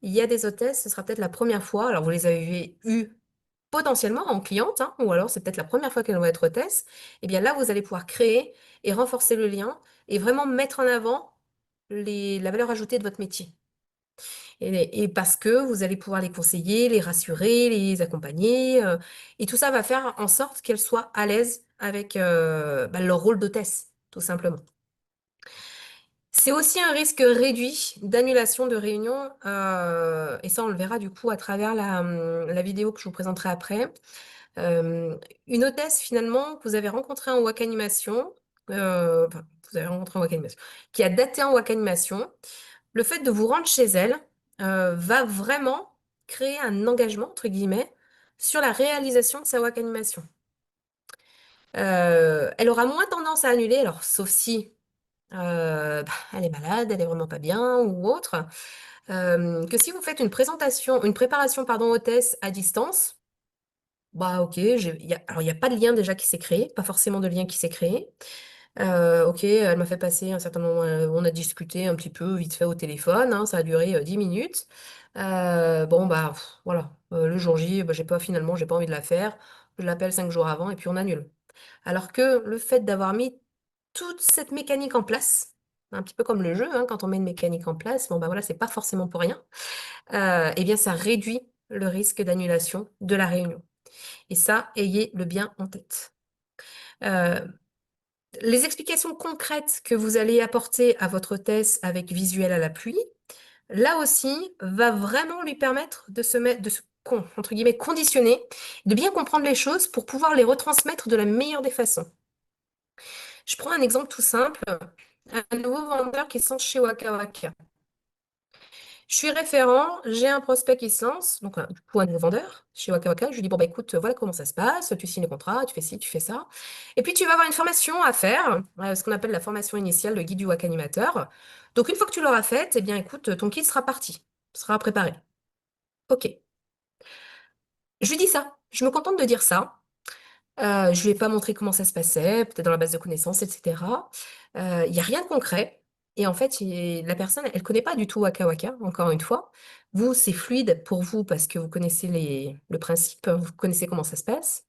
Il y a des hôtesses, ce sera peut-être la première fois, alors vous les avez eues potentiellement en cliente, hein, ou alors c'est peut-être la première fois qu'elles vont être hôtesses. Et bien là, vous allez pouvoir créer et renforcer le lien et vraiment mettre en avant la valeur ajoutée de votre métier. Et parce que vous allez pouvoir les conseiller, les rassurer, les accompagner, et tout ça va faire en sorte qu'elles soient à l'aise avec leur rôle d'hôtesse, tout simplement. C'est aussi un risque réduit d'annulation de réunion, et ça on le verra du coup à travers la vidéo que je vous présenterai après. Une hôtesse finalement que vous avez rencontrée en WAC animation, vous avez rencontré en waka animation, qui a daté en waka animation, le fait de vous rendre chez elle va vraiment créer un engagement, entre guillemets, sur la réalisation de sa waka animation. Elle aura moins tendance à annuler, alors sauf si elle est malade, elle est vraiment pas bien ou autre, que si vous faites une préparation pardon, hôtesse à distance, bah ok, alors il n'y a pas de lien déjà qui s'est créé, pas forcément de lien qui s'est créé. Ok, elle m'a fait passer un certain moment, on a discuté un petit peu vite fait au téléphone, hein, ça a duré 10 minutes. Bon bah voilà, le jour J, bah, finalement j'ai pas envie de la faire, je l'appelle 5 jours avant et puis on annule. Alors que le fait d'avoir mis toute cette mécanique en place, un petit peu comme le jeu, hein, quand on met une mécanique en place, bon bah voilà, c'est pas forcément pour rien, eh bien ça réduit le risque d'annulation de la réunion. Et ça, ayez-le bien en tête. Euh, les explications concrètes que vous allez apporter à votre hôtesse avec visuel à l'appui, là aussi, va vraiment lui permettre de se mettre, entre guillemets, conditionner, de bien comprendre les choses pour pouvoir les retransmettre de la meilleure des façons. Je prends un exemple tout simple, un nouveau vendeur qui se lance chez Waka Waka. Je suis référent, j'ai un prospect qui se lance, donc du coup un nouveau vendeur chez Waka Waka. Je lui dis, bon bah écoute, voilà comment ça se passe, tu signes le contrat, tu fais ci, tu fais ça. Et puis tu vas avoir une formation à faire, ce qu'on appelle la formation initiale, le guide du Waka animateur. Donc une fois que tu l'auras faite, eh bien écoute, ton kit sera parti, sera préparé. Ok. Je lui dis ça, je me contente de dire ça. Je lui ai pas montré comment ça se passait, peut-être dans la base de connaissances, etc. Il n'y a rien de concret. Et en fait, la personne, elle connaît pas du tout Waka Waka, encore une fois. Vous, c'est fluide pour vous parce que vous connaissez le principe, vous connaissez comment ça se passe.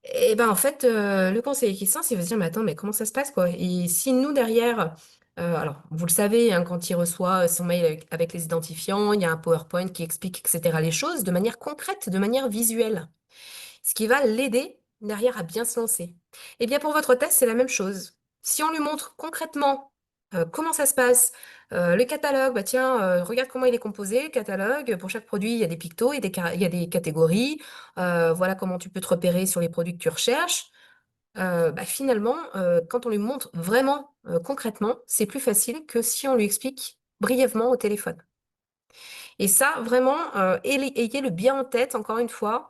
Et ben en fait, le conseiller qui se lance, il va se dire, mais attends, mais comment ça se passe, quoi? Et si nous, derrière, alors, vous le savez, hein, quand il reçoit son mail avec les identifiants, il y a un PowerPoint qui explique, etc., les choses de manière concrète, de manière visuelle, ce qui va l'aider derrière à bien se lancer. Et bien pour votre test, c'est la même chose. Si on lui montre concrètement comment ça se passe, le catalogue, bah tiens, regarde comment il est composé, le catalogue. Pour chaque produit, il y a des pictos, il y a des catégories. Voilà comment tu peux te repérer sur les produits que tu recherches. Bah, finalement, quand on lui montre vraiment concrètement, c'est plus facile que si on lui explique brièvement au téléphone. Et ça, vraiment, ayez-le bien en tête, encore une fois.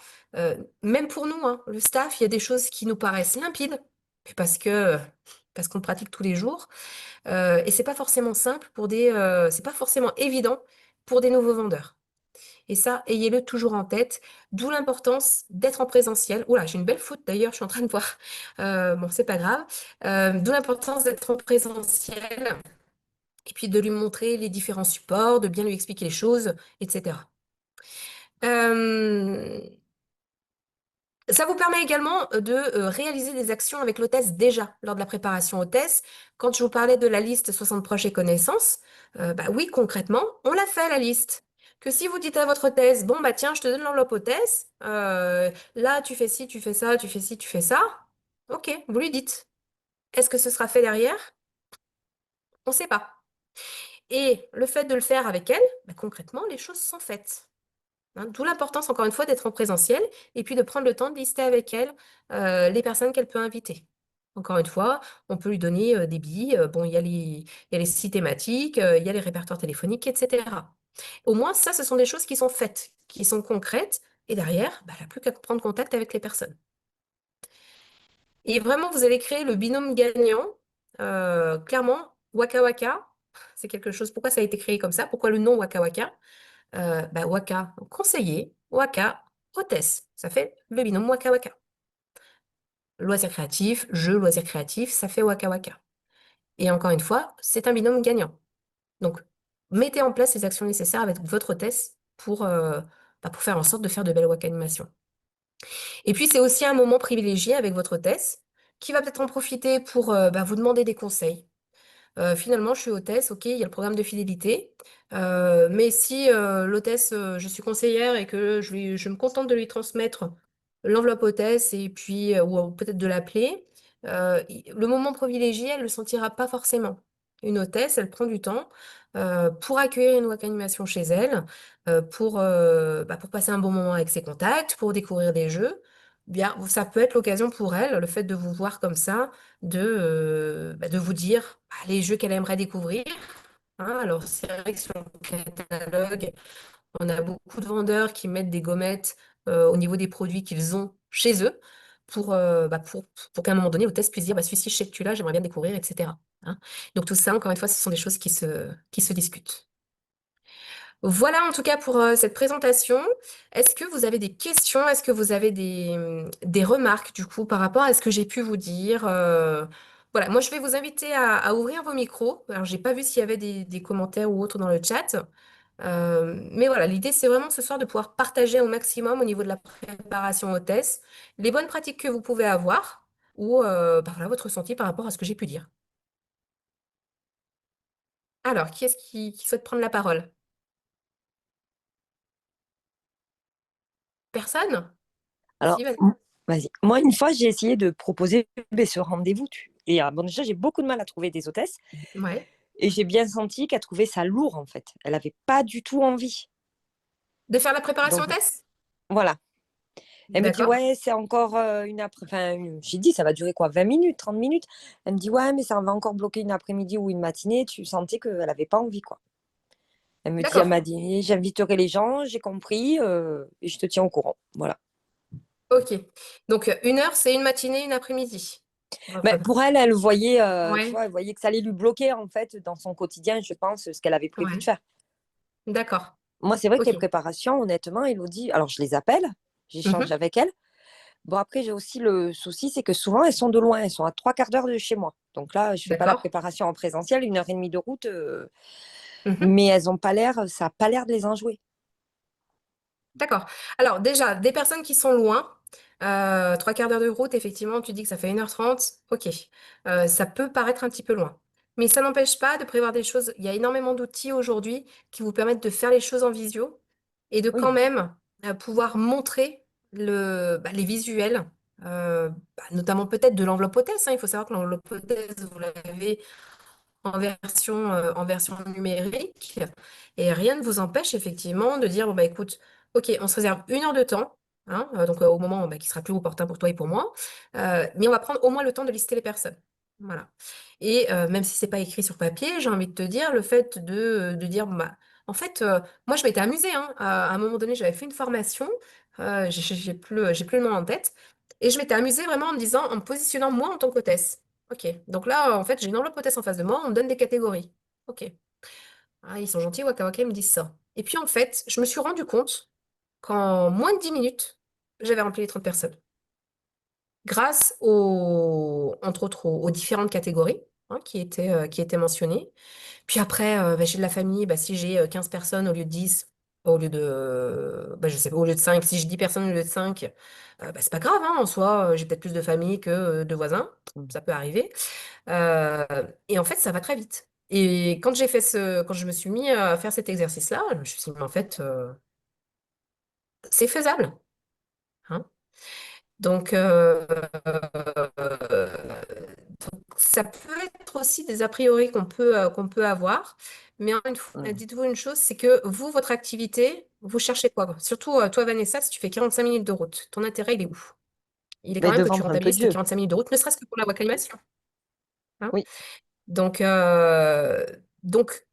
Même pour nous, hein, le staff, il y a des choses qui nous paraissent limpides, mais parce qu'on le pratique tous les jours. Et c'est pas forcément simple c'est pas forcément évident pour des nouveaux vendeurs. Et ça, ayez-le toujours en tête. D'où l'importance d'être en présentiel. Oula, j'ai une belle faute d'ailleurs, je suis en train de voir. Bon, c'est pas grave. D'où l'importance d'être en présentiel et puis de lui montrer les différents supports, de bien lui expliquer les choses, etc. Euh, Ça vous permet également de réaliser des actions avec l'hôtesse déjà lors de la préparation hôtesse. Quand je vous parlais de la liste 60 proches et connaissances, bah oui, concrètement, on l'a fait la liste. Que si vous dites à votre hôtesse, bon bah tiens, je te donne l'enveloppe hôtesse, là tu fais ci, tu fais ça, tu fais ci, tu fais ça, ok, vous lui dites. Est-ce que ce sera fait derrière? On ne sait pas. Et le fait de le faire avec elle, bah, concrètement, les choses sont faites. Hein, d'où l'importance, encore une fois, d'être en présentiel et puis de prendre le temps de lister avec elle les personnes qu'elle peut inviter. Encore une fois, on peut lui donner des billes. Bon, il y a les sites thématiques, il y a les répertoires téléphoniques, etc. Au moins, ça, ce sont des choses qui sont faites, qui sont concrètes. Et derrière, bah, elle n'a plus qu'à prendre contact avec les personnes. Et vraiment, vous allez créer le binôme gagnant. Clairement, Waka Waka, c'est quelque chose. Pourquoi ça a été créé comme ça? Pourquoi le nom Waka Waka? Bah, Waka, conseiller, Waka, hôtesse. Ça fait le binôme Waka Waka. Loisir créatif, jeu, loisir créatif, ça fait Waka Waka. Et encore une fois, c'est un binôme gagnant. Donc, mettez en place les actions nécessaires avec votre hôtesse pour faire en sorte de faire de belles Waka animations. Et puis, c'est aussi un moment privilégié avec votre hôtesse qui va peut-être en profiter pour vous demander des conseils. Finalement, je suis hôtesse, ok, il y a le programme de fidélité. Mais si l'hôtesse, je suis conseillère et que je me contente de lui transmettre l'enveloppe hôtesse et puis, ou peut-être de l'appeler, le moment privilégié, elle ne le sentira pas forcément. Une hôtesse, elle prend du temps pour accueillir une web animation chez elle, pour passer un bon moment avec ses contacts, pour découvrir des jeux. bien, ça peut être l'occasion pour elle, le fait de vous voir comme ça, de vous dire les jeux qu'elle aimerait découvrir. Hein. Alors, c'est vrai que sur le catalogue, on a beaucoup de vendeurs qui mettent des gommettes au niveau des produits qu'ils ont chez eux pour qu'à un moment donné, hôtesse puisse dire celui-ci, je sais que tu l'as, j'aimerais bien le découvrir, etc. Hein. Donc, tout ça, encore une fois, ce sont des choses qui se discutent. Voilà en tout cas pour cette présentation. Est-ce que vous avez des questions? Est-ce que vous avez des remarques du coup par rapport à ce que j'ai pu vous dire? Voilà, moi je vais vous inviter à ouvrir vos micros. Alors j'ai pas vu s'il y avait des commentaires ou autres dans le chat. Mais voilà, l'idée c'est vraiment ce soir de pouvoir partager au maximum au niveau de la préparation hôtesse les bonnes pratiques que vous pouvez avoir ou voilà, votre ressenti par rapport à ce que j'ai pu dire. Alors, qui est-ce qui souhaite prendre la parole? Personne? Alors, Si, vas-y. vas-y. Moi, une fois, j'ai essayé de proposer ce rendez-vous. Et bon, déjà, j'ai beaucoup de mal à trouver des hôtesses. Ouais. Et j'ai bien senti qu'elle trouvait ça lourd, en fait. Elle n'avait pas du tout envie. De faire la préparation Donc, hôtesse? voilà. Elle me dit, D'accord, ouais, c'est encore une après. Enfin, j'ai dit, ça va durer quoi, 20 minutes, 30 minutes. Elle me dit, ouais, mais ça va encore bloquer une après-midi ou une matinée. Tu sentais qu'elle n'avait pas envie, quoi. Elle m'a d'accord, dit, j'inviterai les gens, j'ai compris, et je te tiens au courant. Voilà. ok. Donc, 1 heure, c'est une matinée, une après-midi. Mais pour elle, tu Ouais, vois, elle voyait que ça allait lui bloquer en fait dans son quotidien, je pense, ce qu'elle avait prévu de ouais, faire. d'accord, Moi, c'est vrai que les ok. préparations, honnêtement, Elodie, alors je les appelle, j'échange Mhm. avec elles. Bon, après, j'ai aussi le souci, c'est que souvent, elles sont de loin, elles sont à 3 quarts d'heure de chez moi. Donc là, je fais pas la D'accord. préparation en présentiel, 1 heure et demie de route, Mhm. mais elles ont pas l'air, ça n'a pas l'air de les enjouer. D'accord. Alors, déjà, des personnes qui sont loin, 3 quarts d'heure de route, effectivement, tu dis que ça fait 1h30. Ok. Ça peut paraître un petit peu loin. Mais ça n'empêche pas de prévoir des choses. Il y a énormément d'outils aujourd'hui qui vous permettent de faire les choses en visio et de quand Oui, même pouvoir montrer les visuels, notamment peut-être de l'enveloppe hôtesse. Hein. Il faut savoir que l'enveloppe hôtesse, vous l'avez en version numérique. Et rien ne vous empêche effectivement de dire, bon, bah, écoute, ok, on se réserve 1 heure de temps, hein, donc au moment qui sera plus opportun pour toi et pour moi, mais on va prendre au moins le temps de lister les personnes. Voilà. Et même si c'est pas écrit sur papier, j'ai envie de te dire, le fait de dire, bon, bah, en fait, moi je m'étais amusée, hein, à un moment donné, j'avais fait une formation, j'ai plus le nom en tête, et je m'étais amusée vraiment en me disant, en me positionnant moi en tant qu'hôtesse. Ok, donc là, en fait, j'ai une enveloppe hôtesse en face de moi, on me donne des catégories. Ok. Ah, ils sont gentils, Waka Waka, ils me disent ça. Et puis, en fait, je me suis rendu compte qu'en moins de 10 minutes, j'avais rempli les 30 personnes. Grâce entre autres, aux différentes catégories hein, qui étaient mentionnées. Puis après, j'ai de la famille, si j'ai 15 personnes au lieu de 10, je sais pas, au lieu de 5, si j'ai 10 personnes au lieu de 5, c'est pas grave, hein, en soi, j'ai peut-être plus de famille que de voisins, ça peut arriver. Euh, et en fait, ça va très vite. Et quand je me suis mis à faire cet exercice-là, je me suis dit, mais en fait, c'est faisable. Hein. Donc, ça peut être aussi des a priori qu'on peut avoir. Mais encore une fois, mm. dites-vous une chose, c'est que vous, votre activité, vous cherchez quoi? Surtout toi, Vanessa, si tu fais 45 minutes de route, ton intérêt, il est où? Il est quand Mais même de que tu vendre un peu rentabilises tes Dieu. 45 minutes de route, ne serait-ce que pour la wakalimation. Hein. Oui. Donc, euh, donc,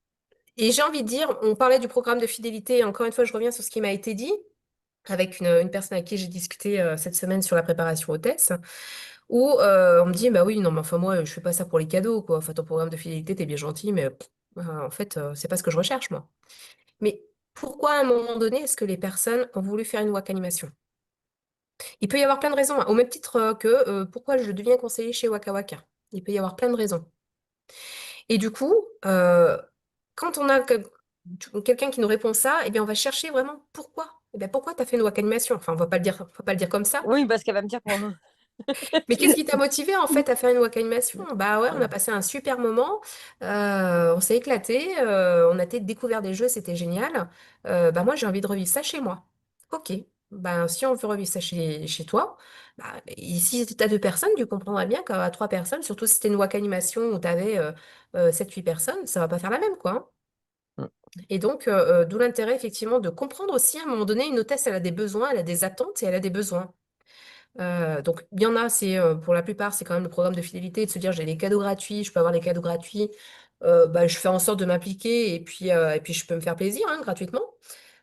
et j'ai envie de dire, on parlait du programme de fidélité, et encore une fois, je reviens sur ce qui m'a été dit avec une personne avec qui j'ai discuté cette semaine sur la préparation hôtesse, où on me dit, bah oui, non, mais enfin, moi, je fais pas ça pour les cadeaux, quoi. Enfin, ton programme de fidélité, t'es bien gentil, mais en fait, c'est pas ce que je recherche, moi. Mais pourquoi, à un moment donné, est-ce que les personnes ont voulu faire une WAC animation? Il peut y avoir plein de raisons, hein, au même titre que pourquoi je deviens conseiller chez Waka Waka. Il peut y avoir plein de raisons. Et du coup, quand on a quelqu'un qui nous répond ça, eh bien, on va chercher vraiment pourquoi. Eh bien, pourquoi tu as fait une WAC animation? Enfin, on va pas le dire comme ça. Oui, parce qu'elle va me dire Mais qu'est-ce qui t'a motivé en fait à faire une wak animation? Bah ouais, on a passé un super moment, on s'est éclaté, on a découvert des jeux, c'était génial. Bah moi j'ai envie de revivre ça chez moi. Ok, ben si on veut revivre ça chez toi, bah, ici tu as 2 personnes, tu comprendras bien qu'à 3 personnes, surtout si c'était une wak animation où tu avais 7-8 personnes, ça va pas faire la même quoi. Hein. Et donc, d'où l'intérêt effectivement de comprendre aussi à un moment donné, une hôtesse, elle a des besoins, elle a des attentes et elle a des besoins. Donc, il y en a, pour la plupart, c'est quand même le programme de fidélité, de se dire j'ai des cadeaux gratuits, je peux avoir des cadeaux gratuits. Bah, je fais en sorte de m'impliquer et puis je peux me faire plaisir hein, gratuitement.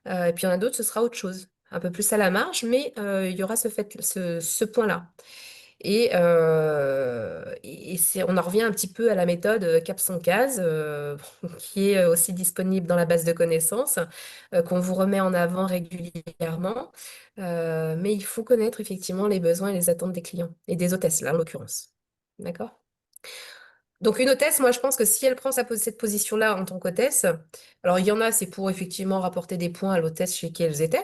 Et puis il y en a d'autres, ce sera autre chose, un peu plus à la marge, mais il y aura ce point-là. On en revient un petit peu à la méthode Cap 100 cases, qui est aussi disponible dans la base de connaissances, qu'on vous remet en avant régulièrement. Mais il faut connaître effectivement les besoins et les attentes des clients, et des hôtesses, là, en l'occurrence. D'accord? Donc une hôtesse, moi je pense que si elle prend cette position-là en tant qu'hôtesse, alors il y en a, c'est pour effectivement rapporter des points à l'hôtesse chez qui elles étaient,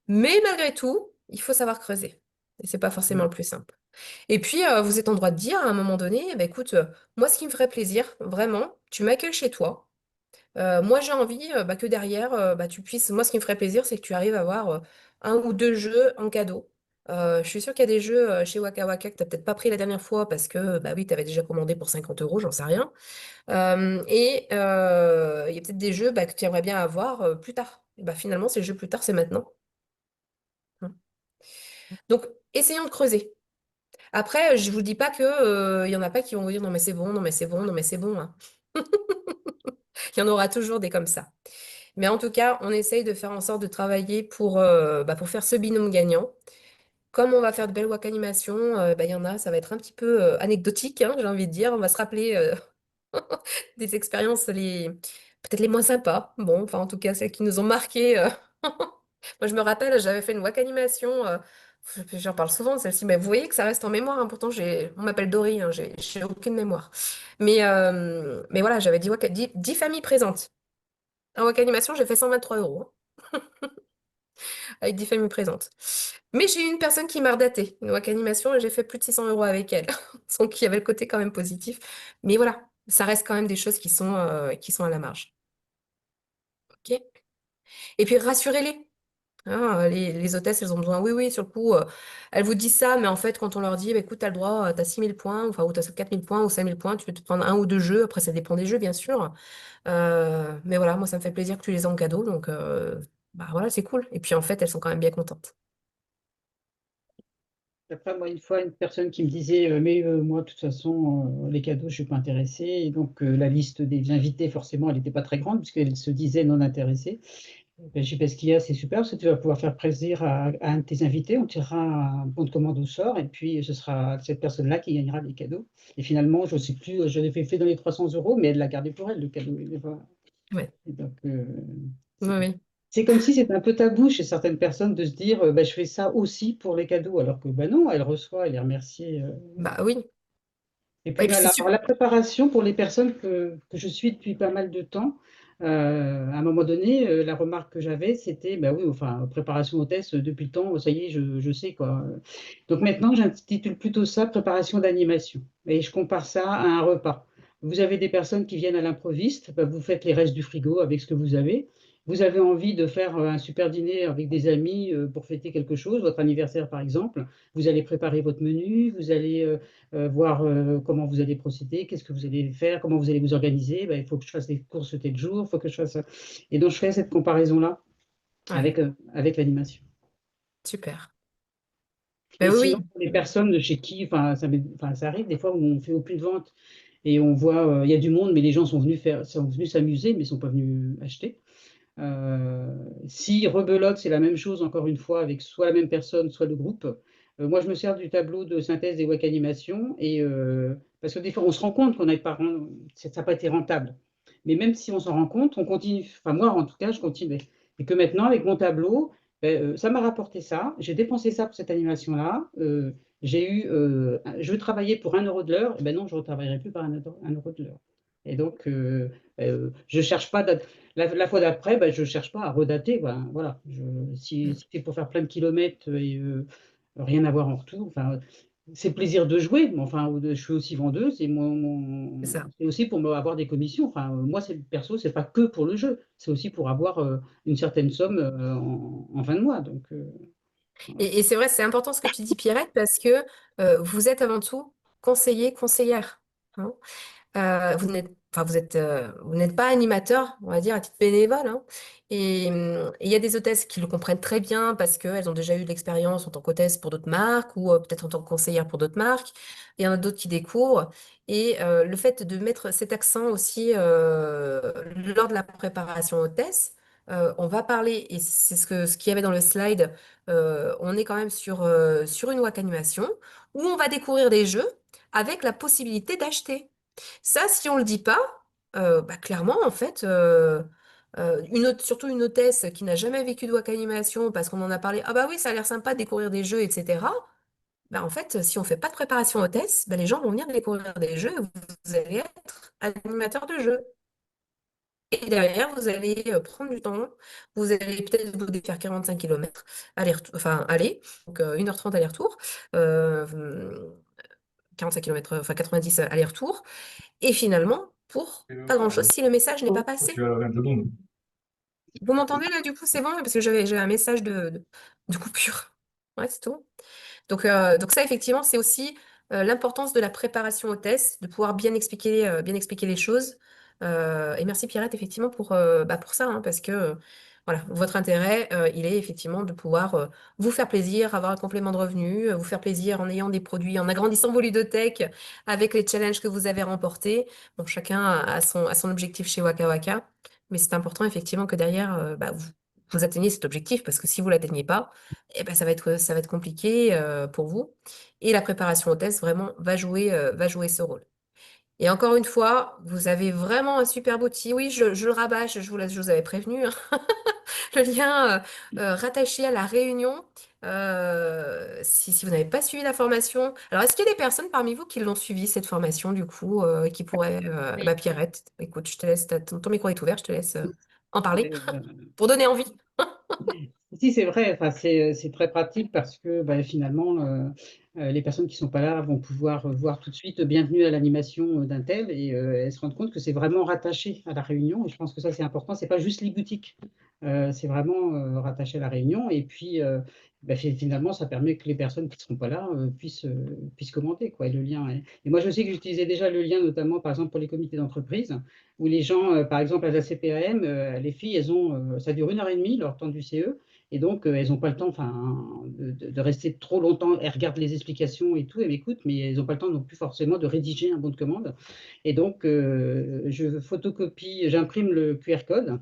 mais malgré tout, il faut savoir creuser. Et c'est pas forcément le plus simple. Et puis, vous êtes en droit de dire à un moment donné, eh ben, écoute, moi, ce qui me ferait plaisir, vraiment, tu m'accueilles chez toi. Moi, j'ai envie bah, que derrière, bah, tu puisses. Moi, ce qui me ferait plaisir, c'est que tu arrives à avoir un ou deux jeux en cadeau. Je suis sûre qu'il y a des jeux chez Waka Waka que tu n'as peut-être pas pris la dernière fois parce que, bah oui, tu avais déjà commandé pour 50 euros, j'en sais rien. Il y a peut-être des jeux bah, que tu aimerais bien avoir plus tard. Et bah, finalement, ces jeux plus tard, c'est maintenant. Hein. Donc, essayons de creuser. Après, je vous dis pas que, il y en a pas qui vont vous dire non mais c'est bon, non mais c'est bon, non mais c'est bon, hein. Il y en aura toujours des comme ça. Mais en tout cas, on essaye de faire en sorte de travailler pour faire ce binôme gagnant. Comme on va faire de belles wak animations, bah, il y en a, ça va être un petit peu anecdotique, hein, j'ai envie de dire. On va se rappeler des expériences peut-être les moins sympas. Bon, enfin en tout cas celles qui nous ont marqué. Moi je me rappelle, j'avais fait une wak animation. J'en parle souvent de celle-ci, mais vous voyez que ça reste en mémoire. Hein, pourtant on m'appelle Dory, hein, j'ai aucune mémoire. Mais voilà, j'avais 10 familles présentes. En wak animation, j'ai fait 123 euros hein, avec 10 familles présentes. Mais j'ai eu une personne qui m'a redaté une wak animation et j'ai fait plus de 600 euros avec elle. Donc il y avait le côté quand même positif. Mais voilà, ça reste quand même des choses qui sont à la marge. Ok. Et puis rassurez-les. Hein, les hôtesses, elles ont besoin, oui, oui, sur le coup, elles vous disent ça, mais en fait, quand on leur dit, bah, écoute, tu as le droit, tu as 6 000 points, enfin, ou tu as 4 000 points, ou 5 000 points, tu peux te prendre un ou deux jeux, après, ça dépend des jeux, bien sûr. Mais voilà, moi, ça me fait plaisir que tu les aies en cadeau, donc bah voilà, c'est cool. Et puis, en fait, elles sont quand même bien contentes. Après, moi, une fois, une personne qui me disait, mais moi, de toute façon, les cadeaux, je suis pas intéressée. Et donc, la liste des invités, forcément, elle n'était pas très grande, puisqu'elle se disait non intéressée. Ben, j'ai dit, ben, ce qu'il y a, c'est super, parce que tu vas pouvoir faire plaisir à un de tes invités. On tirera un bon de commande au sort, et puis ce sera cette personne-là qui gagnera les cadeaux. Et finalement, je ne sais plus, je l'ai fait dans les 300 euros, mais elle l'a gardé pour elle, le cadeau. Ouais, Et donc, oui, c'est oui. c'est comme si c'était un peu tabou chez certaines personnes de se dire, bah, je fais ça aussi pour les cadeaux, alors que bah non, elle reçoit, elle est remerciée. Bah oui. Et Et puis puis, c'est alors, super. la préparation pour les personnes que je suis depuis pas mal de temps, à un moment donné, la remarque que j'avais, c'était, bah oui, enfin, préparation hôtesse, depuis le temps, ça y est, je sais quoi. Donc maintenant, j'intitule plutôt ça préparation d'animation. Et je compare ça à un repas. Vous avez des personnes qui viennent à l'improviste, bah, vous faites les restes du frigo avec ce que vous avez. Vous avez envie de faire un super dîner avec des amis pour fêter quelque chose, votre anniversaire par exemple. Vous allez préparer votre menu, vous allez voir comment vous allez procéder, qu'est-ce que vous allez faire, comment vous allez vous organiser. Ben, il faut que je fasse des courses tel jour, il faut que je fasse ça. Et donc, je fais cette comparaison-là Ouais, avec l'animation. super. Et Ben sinon, oui, pour les personnes chez qui, enfin, ça arrive des fois où on fait aucune vente et on voit, il y a du monde, mais les gens sont venus s'amuser, mais ne sont pas venus acheter. Euh, Si rebelote, c'est la même chose, encore une fois, avec soit la même personne, soit le groupe. Moi, je me sers du tableau de synthèse des WAC animations, parce que des fois, on se rend compte qu'on n'a pas, ça n'a pas été rentable. Mais même si on s'en rend compte, on continue. Enfin, moi, en tout cas, je continue. Et que maintenant, avec mon tableau, ben, ça m'a rapporté ça. J'ai dépensé ça pour cette animation-là. Je veux travailler pour 1 euro de l'heure. Et ben non, je ne retravaillerai plus par 1 euro de l'heure. Et donc, je ne cherche pas. La fois d'après, bah, je ne cherche pas à redater. Voilà. Si c'est pour faire plein de kilomètres et rien avoir en retour, enfin, c'est le plaisir de jouer. Mais enfin, je suis aussi vendeuse et c'est ça. c'est aussi pour avoir des commissions. Enfin, moi, perso, c'est pas que pour le jeu. C'est aussi pour avoir une certaine somme en fin de mois. Donc, voilà. Et c'est vrai, c'est important ce que tu dis, Pierrette, parce que vous êtes avant tout conseiller, conseillère. Hein. Vous n'êtes enfin, vous n'êtes pas animateur, on va dire, à titre bénévole, hein. Et il y a des hôtesses qui le comprennent très bien parce qu'elles ont déjà eu de l'expérience en tant qu'hôtesse pour d'autres marques ou peut-être en tant que conseillère pour d'autres marques. Et il y en a d'autres qui découvrent. Et le fait de mettre cet accent aussi lors de la préparation hôtesse, on va parler, et c'est ce qu'il y avait dans le slide, on est quand même sur une WAC animation où on va découvrir des jeux avec la possibilité d'acheter. Ça, si on le dit pas, bah, clairement, en fait, surtout une hôtesse qui n'a jamais vécu de wak animation parce qu'on en a parlé, ah bah oui, ça a l'air sympa de découvrir des jeux, etc. Bah, en fait, si on fait pas de préparation hôtesse, bah, les gens vont venir découvrir des jeux et vous allez être animateur de jeu. Et derrière, vous allez prendre du temps. Vous allez peut-être vous faire 45 km aller, donc 1h30 aller-retour, 45 km, enfin 90 aller-retour. Et finalement, pour pas grand-chose si le message n'est pas passé. Vous m'entendez là, du coup, c'est bon? Parce que j'avais un message de coupure. Ouais, c'est tout. Donc ça, effectivement, c'est aussi l'importance de la préparation aux tests, de pouvoir bien expliquer les choses. Et merci Pierrette, effectivement, pour ça, hein, parce que voilà, votre intérêt, il est effectivement de pouvoir vous faire plaisir, avoir un complément de revenu, vous faire plaisir en ayant des produits, en agrandissant vos ludothèques avec les challenges que vous avez remportés. Bon, chacun a son objectif chez Waka Waka, mais c'est important, effectivement, que derrière, bah, vous atteigniez cet objectif, parce que si vous ne l'atteignez pas, eh ben, ça va être compliqué pour vous. Et la préparation au test, vraiment, va jouer ce rôle. Et encore une fois, vous avez vraiment un super outil. Oui, je le rabâche, je vous avais prévenu, hein. Le lien rattaché à la réunion. Si vous n'avez pas suivi la formation. Alors, est-ce qu'il y a des personnes parmi vous qui l'ont suivi, cette formation, du coup, qui pourraient. Oui. Bah, Pierrette, écoute, je te laisse, ton micro est ouvert, je te laisse en parler Ouais, pour donner envie. si, c'est vrai, enfin, c'est très pratique parce que bah, finalement, les personnes qui ne sont pas là vont pouvoir voir tout de suite bienvenue à l'animation d'un tel et elles se rendent compte que c'est vraiment rattaché à la réunion. Et je pense que ça, c'est important. C'est pas juste les boutiques, c'est vraiment rattaché à la réunion. Et puis, bah, finalement, ça permet que les personnes qui ne seront pas là puissent commenter, quoi. Et le lien et moi, je sais que j'utilisais déjà le lien, notamment, par exemple, pour les comités d'entreprise, où les gens, par exemple, à la CPAM, les filles, ça dure 1 heure et demie, leur temps du CE. Et donc, elles n'ont pas le temps de rester trop longtemps. Elles regardent les explications et tout, elles m'écoutent, mais elles n'ont pas le temps non plus forcément de rédiger un bon de commande. Et donc, je photocopie, j'imprime le QR code.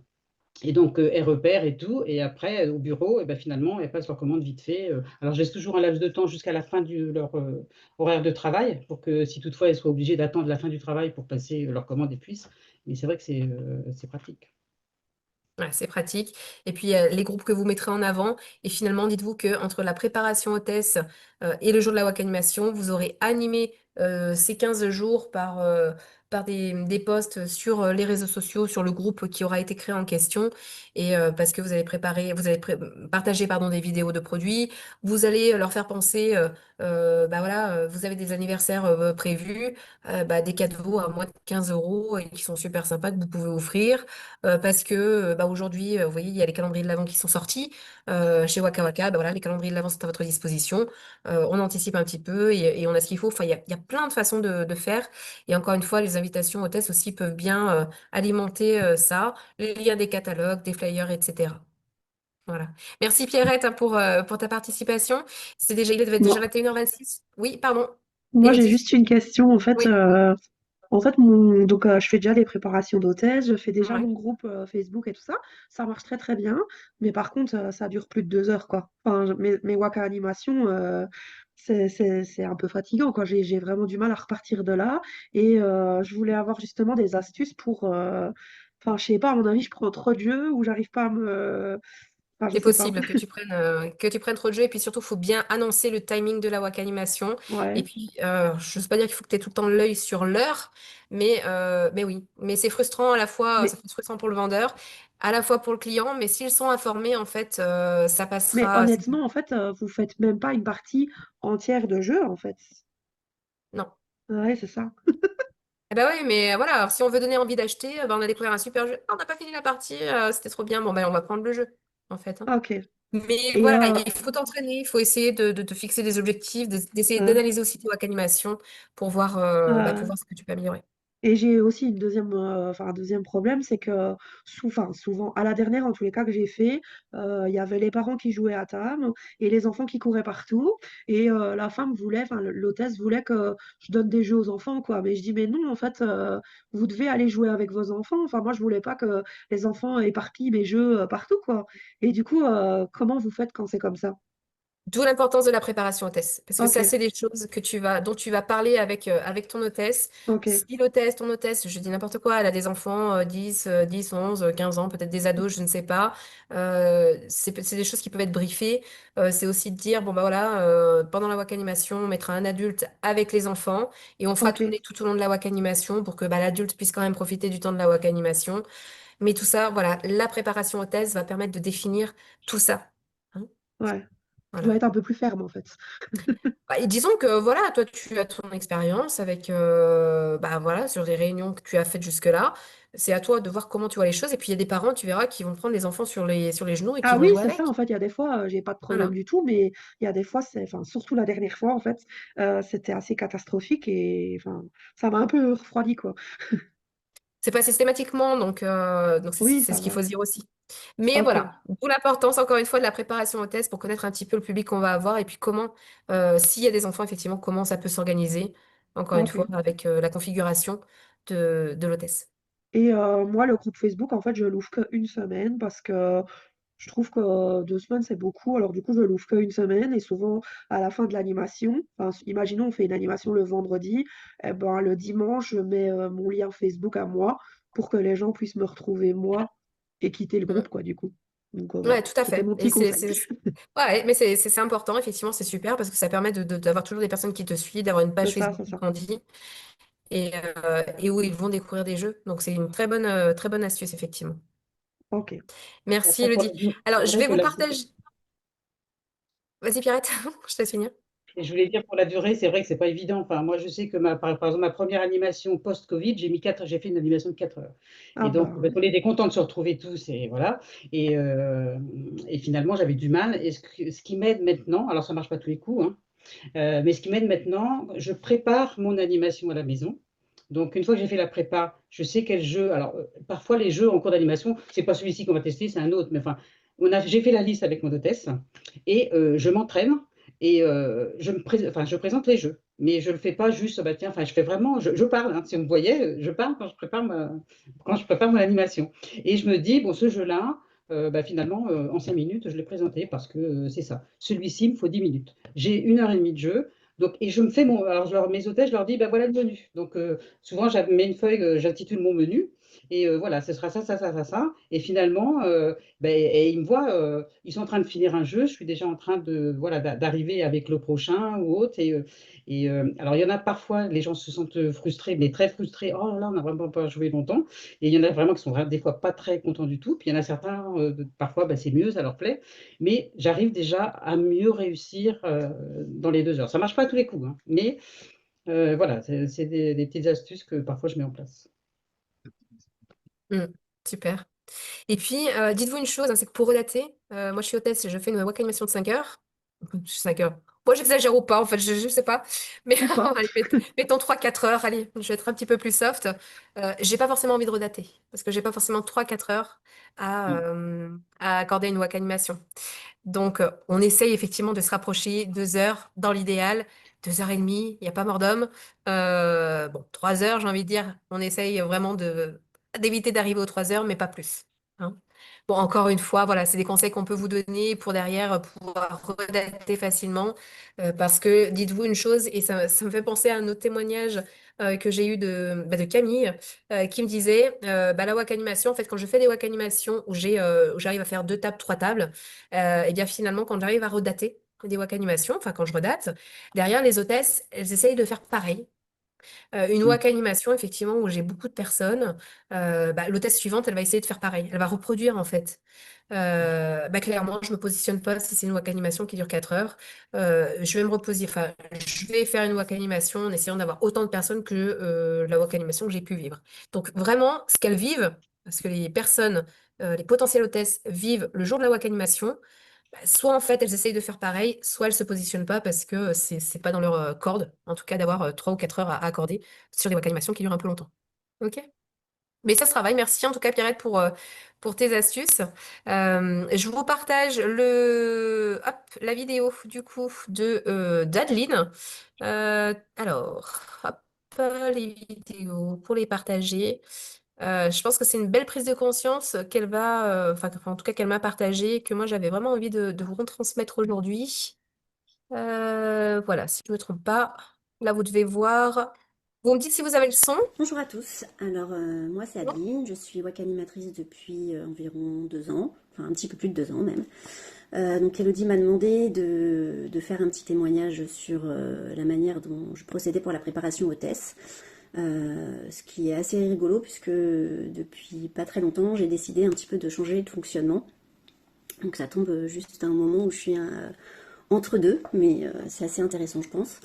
Et donc, elles repèrent et tout. Et après, au bureau, et ben, finalement, elles passent leur commande vite fait. Alors, je laisse toujours un laps de temps jusqu'à la fin de leur horaire de travail pour que si toutefois elles soient obligées d'attendre la fin du travail pour passer leur commande et puissent. Mais c'est vrai que c'est pratique. Ouais, c'est pratique. Et puis, les groupes que vous mettrez en avant. Et finalement, dites-vous qu'entre la préparation hôtesse et le jour de la WAC animation, vous aurez animé ces 15 jours par des posts sur les réseaux sociaux, sur le groupe qui aura été créé en question. Et parce que partager pardon, des vidéos de produits. Vous allez leur faire penser, bah voilà, vous avez des anniversaires prévus, bah, des cadeaux à moins de 15 euros et qui sont super sympas que vous pouvez offrir. Parce que bah, aujourd'hui, vous voyez, il y a les calendriers de l'Avent qui sont sortis. Chez Waka Waka, bah, voilà, les calendriers de l'Avent sont à votre disposition. On anticipe un petit peu et on a ce qu'il faut. Enfin, il y a plein de façons de faire. Et encore une fois, les invitations hôtesses aussi peuvent bien alimenter ça. Les liens des catalogues, des flyers, etc. Voilà. Merci Pierrette, hein, pour ta participation. Il est déjà Moi, 21h26. Oui, pardon. moi j'ai Élodie. juste une question. Oui. En fait, je fais déjà les préparations d'hôtesse, je fais déjà Ouais. mon groupe Facebook et tout ça. Ça marche très très bien. Mais par contre, ça dure plus de 2 heures, quoi. Enfin, mes waka animations, c'est un peu fatigant, quoi. J'ai vraiment du mal à repartir de là. Et je voulais avoir justement des astuces pour. Enfin, je sais pas, à mon avis, je prends trop de jeux ou j'arrive pas à me. Enfin, je C'est sais pas. possible que tu prennes trop de jeux et puis surtout, il faut bien annoncer le timing de la WAC animation. Et Ouais. puis, je ne veux pas dire qu'il faut que tu aies tout le temps l'œil sur l'heure, mais oui. Mais c'est frustrant à la fois, ça Mais peut être frustrant pour le vendeur, à la fois pour le client, mais s'ils sont informés, en fait, ça Mais passera. honnêtement, en fait, vous faites même pas une partie entière de jeu, en fait. Non. Ouais, c'est ça. Eh ben oui, mais voilà, alors, si on veut donner envie d'acheter, ben, on a découvert un super jeu. Ah, on n'a pas fini la partie, c'était trop bien. Bon, ben, on va prendre le jeu, en fait, hein. Ah, ok. Mais Et voilà, il faut t'entraîner, il faut essayer de te fixer des objectifs, d'essayer euh, d'analyser aussi tes WAC animations pour voir, bah, pour euh, voir ce que tu peux améliorer. Et j'ai aussi un deuxième problème, c'est que souvent, à la dernière, en tous les cas que j'ai fait, il y avait les parents qui jouaient à table et les enfants qui couraient partout. Et la femme voulait, l'hôtesse voulait que je donne des jeux aux enfants, quoi. Mais je dis, mais non, en fait, vous devez aller jouer avec vos enfants. Enfin, moi, je voulais pas que les enfants éparpillent mes jeux partout, quoi. Et du coup, comment vous faites quand c'est comme ça? D'où l'importance de la préparation hôtesse, parce que Ok, ça, c'est des choses dont tu vas parler avec ton hôtesse. ok, Si l'hôtesse, ton hôtesse, je dis n'importe quoi, elle a des enfants 10, 11, 15 ans, peut-être des ados, je ne sais pas. C'est des choses qui peuvent être briefées. C'est aussi de dire, bon bah voilà, pendant la WAC animation, on mettra un adulte avec les enfants et on fera ok, tourner tout au long de la WAC animation pour que bah, l'adulte puisse quand même profiter du temps de la WAC animation. Mais tout ça, voilà, la préparation hôtesse va permettre de définir tout ça. Hein. ouais. Je dois Voilà. être un peu plus ferme, en fait. Bah, et disons que voilà, toi tu as ton expérience avec bah voilà sur les réunions que tu as faites jusque-là. C'est à toi de voir comment tu vois les choses. Et puis il y a des parents, tu verras, qui vont prendre les enfants sur les genoux et qui Ah vont oui, jouer c'est ça, en avec. fait, il y a des fois, j'ai pas de problème Voilà. du tout, mais il y a des fois, surtout la dernière fois, en fait, c'était assez catastrophique et enfin, ça m'a un peu refroidi, quoi. C'est pas systématiquement, donc Oui, c'est ça ce qu'il va. faut se dire aussi. Mais Ok, voilà, d'où l'importance encore une fois de la préparation au test pour connaître un petit peu le public qu'on va avoir et puis comment, s'il y a des enfants, effectivement, comment ça peut s'organiser, encore une ok. fois, avec la configuration de l'hôtesse. Et moi, le groupe Facebook, en fait, je l'ouvre qu'une semaine parce que je trouve que 2 semaines, c'est beaucoup. Alors, du coup, je l'ouvre qu'une semaine et souvent, à la fin de l'animation, imaginons, on fait une animation le vendredi, eh ben, le dimanche, je mets mon lien Facebook à moi pour que les gens puissent me retrouver moi et quitter le Mm. groupe, quoi, du coup. Donc, voilà, Ouais, tout à c'était fait. mon Et petit conseil. ouais, mais c'est important, effectivement, c'est super parce que ça permet d'avoir toujours des personnes qui te suivent, d'avoir une C'est page ça, Facebook c'est qui ça. grandit et où ils vont découvrir des jeux. Donc, c'est une très bonne astuce, effectivement. Ok. Merci, Après, pour la Elodie. Alors, je durée, vais vous partager. Vas-y, Pierrette, je te laisse finir. et je voulais dire pour la durée, c'est vrai que c'est pas évident. Enfin, moi, je sais que par exemple, ma première animation post-Covid, j'ai fait une animation de 4 heures. Ah Et bah donc, parce oui. qu'on était contents de se retrouver tous, et voilà. Et, finalement, j'avais du mal. Et ce qui m'aide maintenant, alors ça marche pas tous les coups, hein, mais ce qui m'aide maintenant, je prépare mon animation à la maison. Donc, une fois que j'ai fait la prépa, je sais quel jeu. Alors, parfois, les jeux en cours d'animation, c'est pas celui-ci qu'on va tester, c'est un autre. Mais enfin, j'ai fait la liste avec mon hôtesse et je m'entraîne et enfin, je présente les jeux. Mais je ne le fais pas juste, bah, tiens, enfin, je fais vraiment, je parle. Hein. Si on me voyait, je parle quand je prépare mon animation. Et je me dis, bon, ce jeu-là, bah, finalement, en 5 minutes, je l'ai présenté parce que c'est ça. Celui-ci, il me faut 10 minutes. J'ai 1 heure et demie de jeu. Donc, et je me fais mon. Alors, mes hôtesses, je leur dis, ben voilà le menu. Donc, souvent, je mets une feuille, j'intitule mon menu. Et voilà, ce sera ça, ça, ça, ça, ça. Et finalement, ben, et ils me voient, ils sont en train de finir un jeu. Je suis déjà en train de, voilà, d'arriver avec le prochain ou autre. Alors, il y en a parfois, les gens se sentent frustrés, mais très frustrés. Oh là là, on n'a vraiment pas joué longtemps. Et il y en a vraiment qui sont des fois pas très contents du tout. Puis il y en a certains, parfois, ben, c'est mieux, ça leur plaît. Mais j'arrive déjà à mieux réussir dans les 2 heures. Ça marche pas à tous les coups, hein, mais voilà, c'est des petites astuces que parfois je mets en place. Mm, super. Et puis, dites-vous une chose, hein, c'est que pour relater, moi je suis hôtesse, je fais une web animation de 5 heures. 5 heures. Moi, j'exagère ou pas, en fait, je sais pas. Mais Ou pas. allez, mettons 3 4 heures, allez, je vais être un petit peu plus soft. J'ai pas forcément envie de redater, parce que j'ai pas forcément 3 4 heures Mm. à accorder à une web animation. Donc, on essaye effectivement de se rapprocher 2 heures dans l'idéal, 2 heures et demie, il n'y a pas mort d'homme. Bon, 3 heures, j'ai envie de dire, on essaye vraiment d'éviter d'arriver aux 3 heures, mais pas plus. Hein. Bon, encore une fois, voilà, c'est des conseils qu'on peut vous donner pour derrière pouvoir redater facilement. Parce que dites-vous une chose, et ça me fait penser à un autre témoignage que j'ai eu de Camille, qui me disait bah, la wak animation, en fait, quand je fais des wak animations où j'arrive à faire 2 tables, 3 tables, et bien finalement, quand j'arrive à redater des wak animations, enfin quand je redate, derrière les hôtesses, elles essayent de faire pareil. Une Mm. wak animation, effectivement, où j'ai beaucoup de personnes, bah, l'hôtesse suivante, elle va essayer de faire pareil. Elle va reproduire, en fait. Bah, clairement, je me positionne pas si c'est une wak animation qui dure 4 heures. Je vais me reposer, enfin, je vais faire une wak animation en essayant d'avoir autant de personnes que la wak animation que j'ai pu vivre. Donc, vraiment, ce qu'elles vivent, parce que les personnes, les potentielles hôtesses vivent le jour de la wak animation, bah, soit en fait elles essayent de faire pareil, soit elles se positionnent pas parce que c'est pas dans leur corde, en tout cas d'avoir 3 ou 4 heures à accorder sur des wak animations qui durent un peu longtemps. Ok. Mais ça se travaille. Merci en tout cas, Pierrette, pour tes astuces. Je vous partage la vidéo du coup d'Adeline. Alors, hop, les vidéos pour les partager. Je pense que c'est une belle prise de conscience qu'elle va, en tout cas qu'elle m'a partagée, que moi j'avais vraiment envie de vous retransmettre aujourd'hui. Voilà, si je ne me trompe pas, là vous devez voir. Vous me dites si vous avez le son. Bonjour à tous, alors moi c'est Adeline, je suis WAC animatrice depuis environ 2 ans, enfin un petit peu plus de 2 ans même. Donc Elodie m'a demandé de faire un petit témoignage sur la manière dont je procédais pour la préparation hôtesse. Ce qui est assez rigolo puisque depuis pas très longtemps j'ai décidé un petit peu de changer de fonctionnement. Donc ça tombe juste à un moment où je suis entre deux, mais c'est assez intéressant je pense.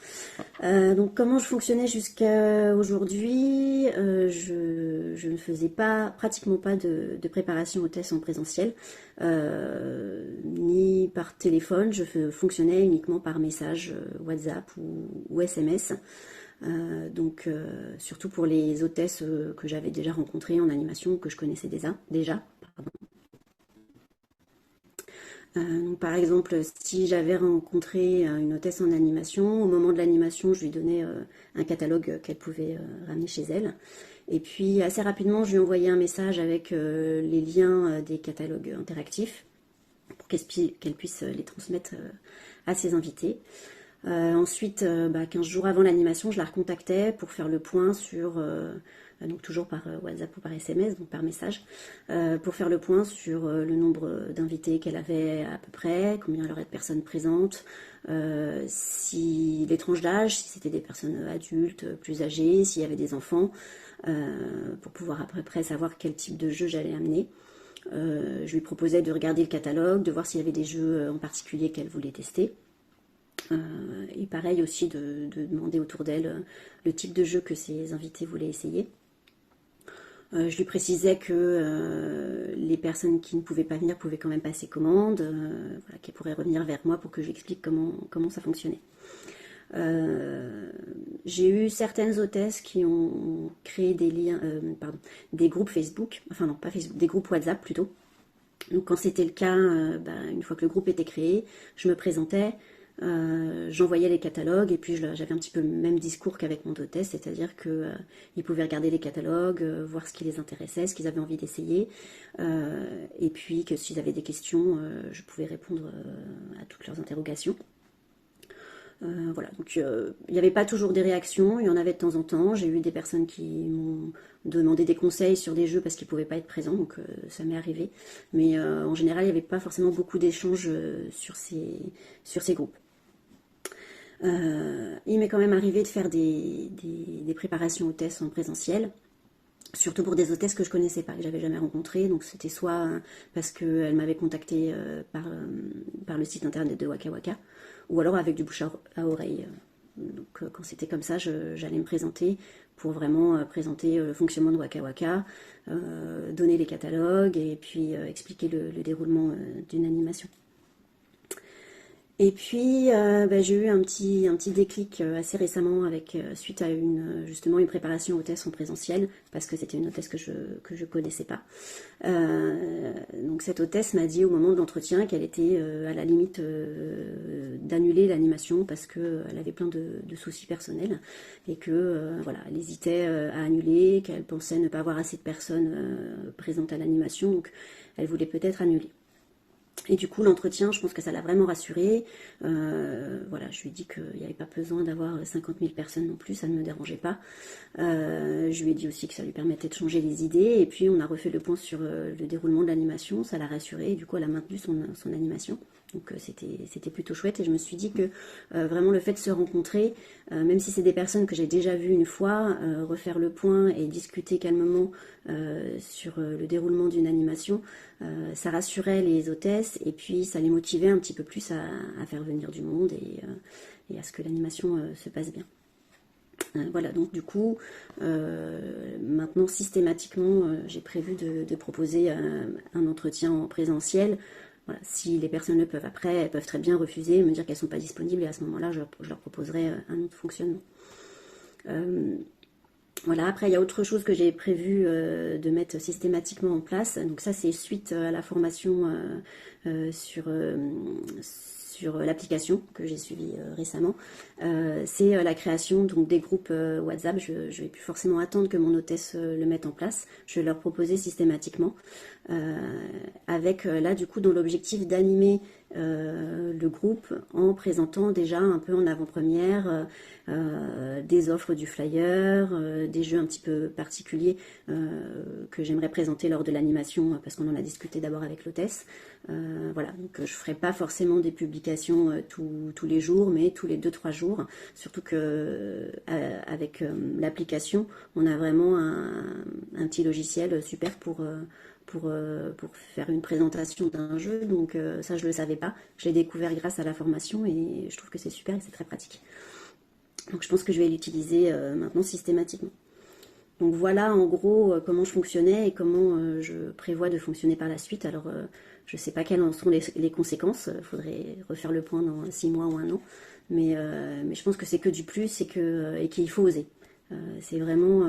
Donc comment je fonctionnais jusqu'à aujourd'hui, je ne faisais pratiquement pas de préparation hôtesse en présentiel, ni par téléphone, je fonctionnais uniquement par message WhatsApp ou SMS. Donc surtout pour les hôtesses que j'avais déjà rencontrées en animation, que je connaissais déjà. Donc par exemple, si j'avais rencontré une hôtesse en animation, au moment de l'animation, je lui donnais un catalogue qu'elle pouvait ramener chez elle. Et puis assez rapidement, je lui envoyais un message avec les liens des catalogues interactifs pour qu'elle puisse les transmettre à ses invités. Ensuite, 15 jours avant l'animation, je la recontactais pour faire le point sur, donc toujours par WhatsApp ou par SMS, donc par message, pour faire le point sur le nombre d'invités qu'elle avait à peu près, combien il y aurait de personnes présentes, si les tranches d'âge, si c'était des personnes adultes, plus âgées, s'il y avait des enfants, pour pouvoir à peu près savoir quel type de jeu j'allais amener. Je lui proposais de regarder le catalogue, de voir s'il y avait des jeux en particulier qu'elle voulait tester. Et pareil aussi de demander autour d'elle le type de jeu que ses invités voulaient essayer. Je lui précisais que les personnes qui ne pouvaient pas venir pouvaient quand même passer commande, voilà, qu'elles pourraient revenir vers moi pour que j'explique comment ça fonctionnait. J'ai eu certaines hôtesses qui ont créé des groupes Facebook, enfin non pas Facebook, des groupes WhatsApp plutôt. Donc quand c'était le cas, une fois que le groupe était créé, je me présentais, j'envoyais les catalogues et puis j'avais un petit peu le même discours qu'avec mon hôtesse, c'est-à-dire qu'ils pouvaient regarder les catalogues, voir ce qui les intéressait, ce qu'ils avaient envie d'essayer, et puis que s'ils avaient des questions, je pouvais répondre à toutes leurs interrogations. Voilà, donc il n'y avait pas toujours des réactions, il y en avait de temps en temps. J'ai eu des personnes qui m'ont demandé des conseils sur des jeux parce qu'ils ne pouvaient pas être présents, donc ça m'est arrivé. Mais en général, il n'y avait pas forcément beaucoup d'échanges sur ces groupes. Il m'est quand même arrivé de faire des préparations hôtesses en présentiel, surtout pour des hôtesses que je connaissais pas, que j'avais jamais rencontrées. Donc c'était soit parce qu'elles m'avaient contacté par le site internet de Waka Waka, ou alors avec du bouche à oreille. Donc quand c'était comme ça, j'allais me présenter pour vraiment présenter le fonctionnement de Waka Waka, donner les catalogues et puis expliquer le déroulement d'une animation. Et puis j'ai eu un petit déclic assez récemment suite à justement une préparation hôtesse en présentiel, parce que c'était une hôtesse que je connaissais pas. Donc cette hôtesse m'a dit au moment de l'entretien qu'elle était à la limite d'annuler l'animation parce qu'elle avait plein de soucis personnels et que voilà, elle hésitait à annuler, qu'elle pensait ne pas avoir assez de personnes présentes à l'animation, donc elle voulait peut-être annuler. Et du coup, l'entretien, je pense que ça l'a vraiment rassurée. Voilà, je lui ai dit qu'il n'y avait pas besoin d'avoir 50 000 personnes non plus, ça ne me dérangeait pas. Je lui ai dit aussi que ça lui permettait de changer les idées. Et puis, on a refait le point sur le déroulement de l'animation, ça l'a rassurée. Et du coup, elle a maintenu son animation. Donc, c'était plutôt chouette. Et je me suis dit que vraiment, le fait de se rencontrer, même si c'est des personnes que j'ai déjà vues une fois, refaire le point et discuter calmement sur le déroulement d'une animation, ça rassurait les hôtesses et puis ça les motivait un petit peu plus à faire venir du monde et à ce que l'animation se passe bien. Voilà, donc du coup, maintenant systématiquement, j'ai prévu de proposer un entretien en présentiel. Voilà, si les personnes le peuvent après, elles peuvent très bien refuser, me dire qu'elles ne sont pas disponibles et à ce moment-là, je leur proposerai un autre fonctionnement. Voilà, après, il y a autre chose que j'ai prévu de mettre systématiquement en place. Donc ça, c'est suite à la formation sur l'application que j'ai suivie récemment. C'est la création donc, des groupes WhatsApp. Je ne vais plus forcément attendre que mon hôtesse le mette en place. Je vais leur proposer systématiquement. Avec là, du coup, dans l'objectif d'animer le groupe en présentant déjà un peu en avant-première des offres du flyer, des jeux un petit peu particuliers que j'aimerais présenter lors de l'animation parce qu'on en a discuté d'abord avec l'hôtesse. Voilà, donc je ferai pas forcément des publications tous les jours, mais tous les 2-3 jours. Surtout que avec l'application, on a vraiment un petit logiciel super pour faire une présentation d'un jeu. Donc ça, je ne le savais pas. Je l'ai découvert grâce à la formation et je trouve que c'est super et c'est très pratique. Donc je pense que je vais l'utiliser maintenant systématiquement. Donc voilà en gros comment je fonctionnais et comment je prévois de fonctionner par la suite. Alors je ne sais pas quelles en sont les conséquences. Il faudrait refaire le point dans 6 mois ou 1 an. Mais je pense que c'est que du plus et qu'il faut oser. C'est vraiment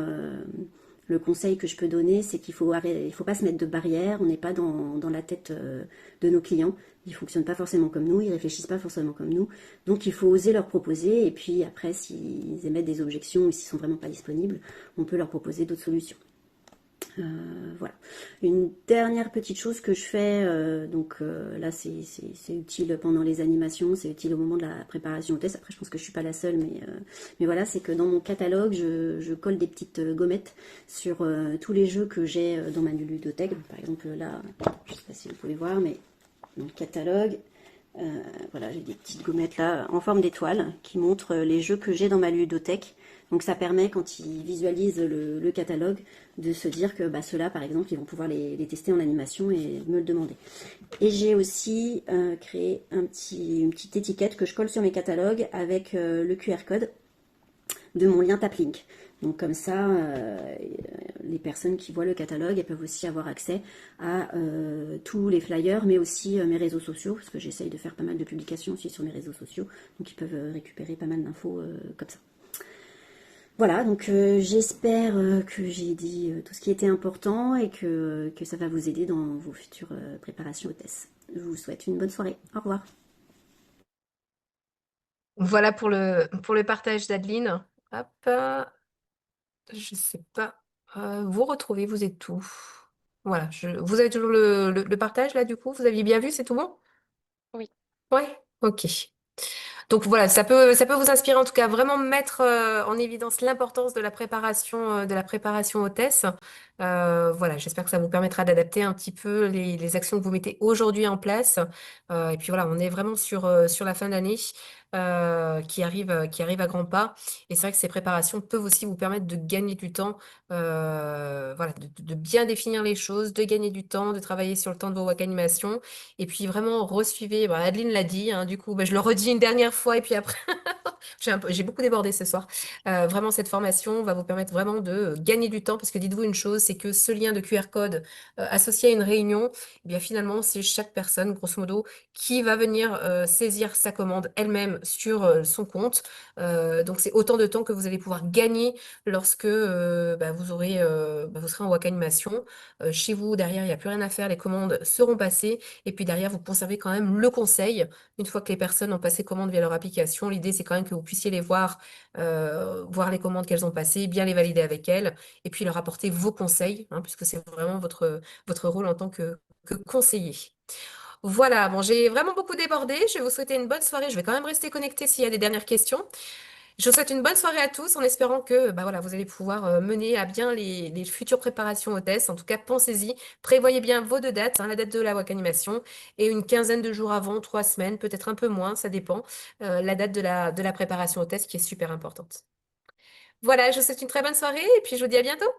le conseil que je peux donner, c'est qu'il faut pas se mettre de barrières. On n'est pas dans la tête de nos clients. Ils fonctionnent pas forcément comme nous, ils réfléchissent pas forcément comme nous. Donc il faut oser leur proposer. Et puis après, s'ils émettent des objections ou s'ils sont vraiment pas disponibles, on peut leur proposer d'autres solutions. Voilà. Une dernière petite chose que je fais, là c'est utile pendant les animations, c'est utile au moment de la préparation au test. Après je pense que je suis pas la seule, mais voilà, c'est que dans mon catalogue, je colle des petites gommettes sur tous les jeux que j'ai dans ma ludothèque. Par exemple là, je sais pas si vous pouvez voir, mais dans le catalogue, voilà, j'ai des petites gommettes là en forme d'étoile qui montrent les jeux que j'ai dans ma ludothèque. Donc ça permet, quand ils visualisent le catalogue, de se dire que ceux-là, par exemple, ils vont pouvoir les tester en animation et me le demander. Et j'ai aussi créé une petite étiquette que je colle sur mes catalogues avec le QR code de mon lien TapLink. Donc comme ça, les personnes qui voient le catalogue, elles peuvent aussi avoir accès à tous les flyers, mais aussi mes réseaux sociaux, parce que j'essaye de faire pas mal de publications aussi sur mes réseaux sociaux, donc ils peuvent récupérer pas mal d'infos comme ça. Voilà, donc j'espère que j'ai dit tout ce qui était important et que ça va vous aider dans vos futures préparations hôtesses. Je vous souhaite une bonne soirée. Au revoir. Voilà pour le partage d'Adeline. Hop, je sais pas. Vous retrouvez, vous êtes où? Voilà, vous avez toujours le partage là du coup? Vous aviez bien vu, c'est tout bon? Oui. Ouais, ok. Donc voilà, ça peut vous inspirer en tout cas, vraiment mettre en évidence l'importance de la préparation hôtesse. Voilà, j'espère que ça vous permettra d'adapter un petit peu les actions que vous mettez aujourd'hui en place. Et puis voilà, on est vraiment sur la fin d'année qui arrive à grands pas. Et c'est vrai que ces préparations peuvent aussi vous permettre de gagner du temps, voilà, de bien définir les choses, de gagner du temps, de travailler sur le temps de vos WAC animations. Et puis vraiment, resuivez, Adeline l'a dit, hein, du coup, je le redis une dernière fois, et puis après, j'ai beaucoup débordé ce soir. Vraiment, cette formation va vous permettre vraiment de gagner du temps, parce que dites-vous une chose, c'est que ce lien de QR code associé à une réunion, eh bien finalement, c'est chaque personne, grosso modo, qui va venir saisir sa commande elle-même sur son compte. Donc, c'est autant de temps que vous allez pouvoir gagner lorsque vous serez en WAC animation. Chez vous, derrière, il n'y a plus rien à faire, les commandes seront passées. Et puis derrière, vous conservez quand même le conseil. Une fois que les personnes ont passé commande via leur application, l'idée, c'est quand même que vous puissiez les voir, voir les commandes qu'elles ont passées, bien les valider avec elles, et puis leur apporter vos conseils, hein, puisque c'est vraiment votre rôle en tant que conseiller. Voilà, bon, j'ai vraiment beaucoup débordé. Je vais vous souhaiter une bonne soirée. Je vais quand même rester connectée s'il y a des dernières questions. Je vous souhaite une bonne soirée à tous en espérant que voilà, vous allez pouvoir mener à bien les futures préparations hôtesses. En tout cas, pensez-y. Prévoyez bien vos 2 dates, hein, la date de la WAC animation et une quinzaine de jours avant, 3 semaines, peut-être un peu moins, ça dépend, la date de la préparation hôtesse qui est super importante. Voilà, je vous souhaite une très bonne soirée et puis je vous dis à bientôt.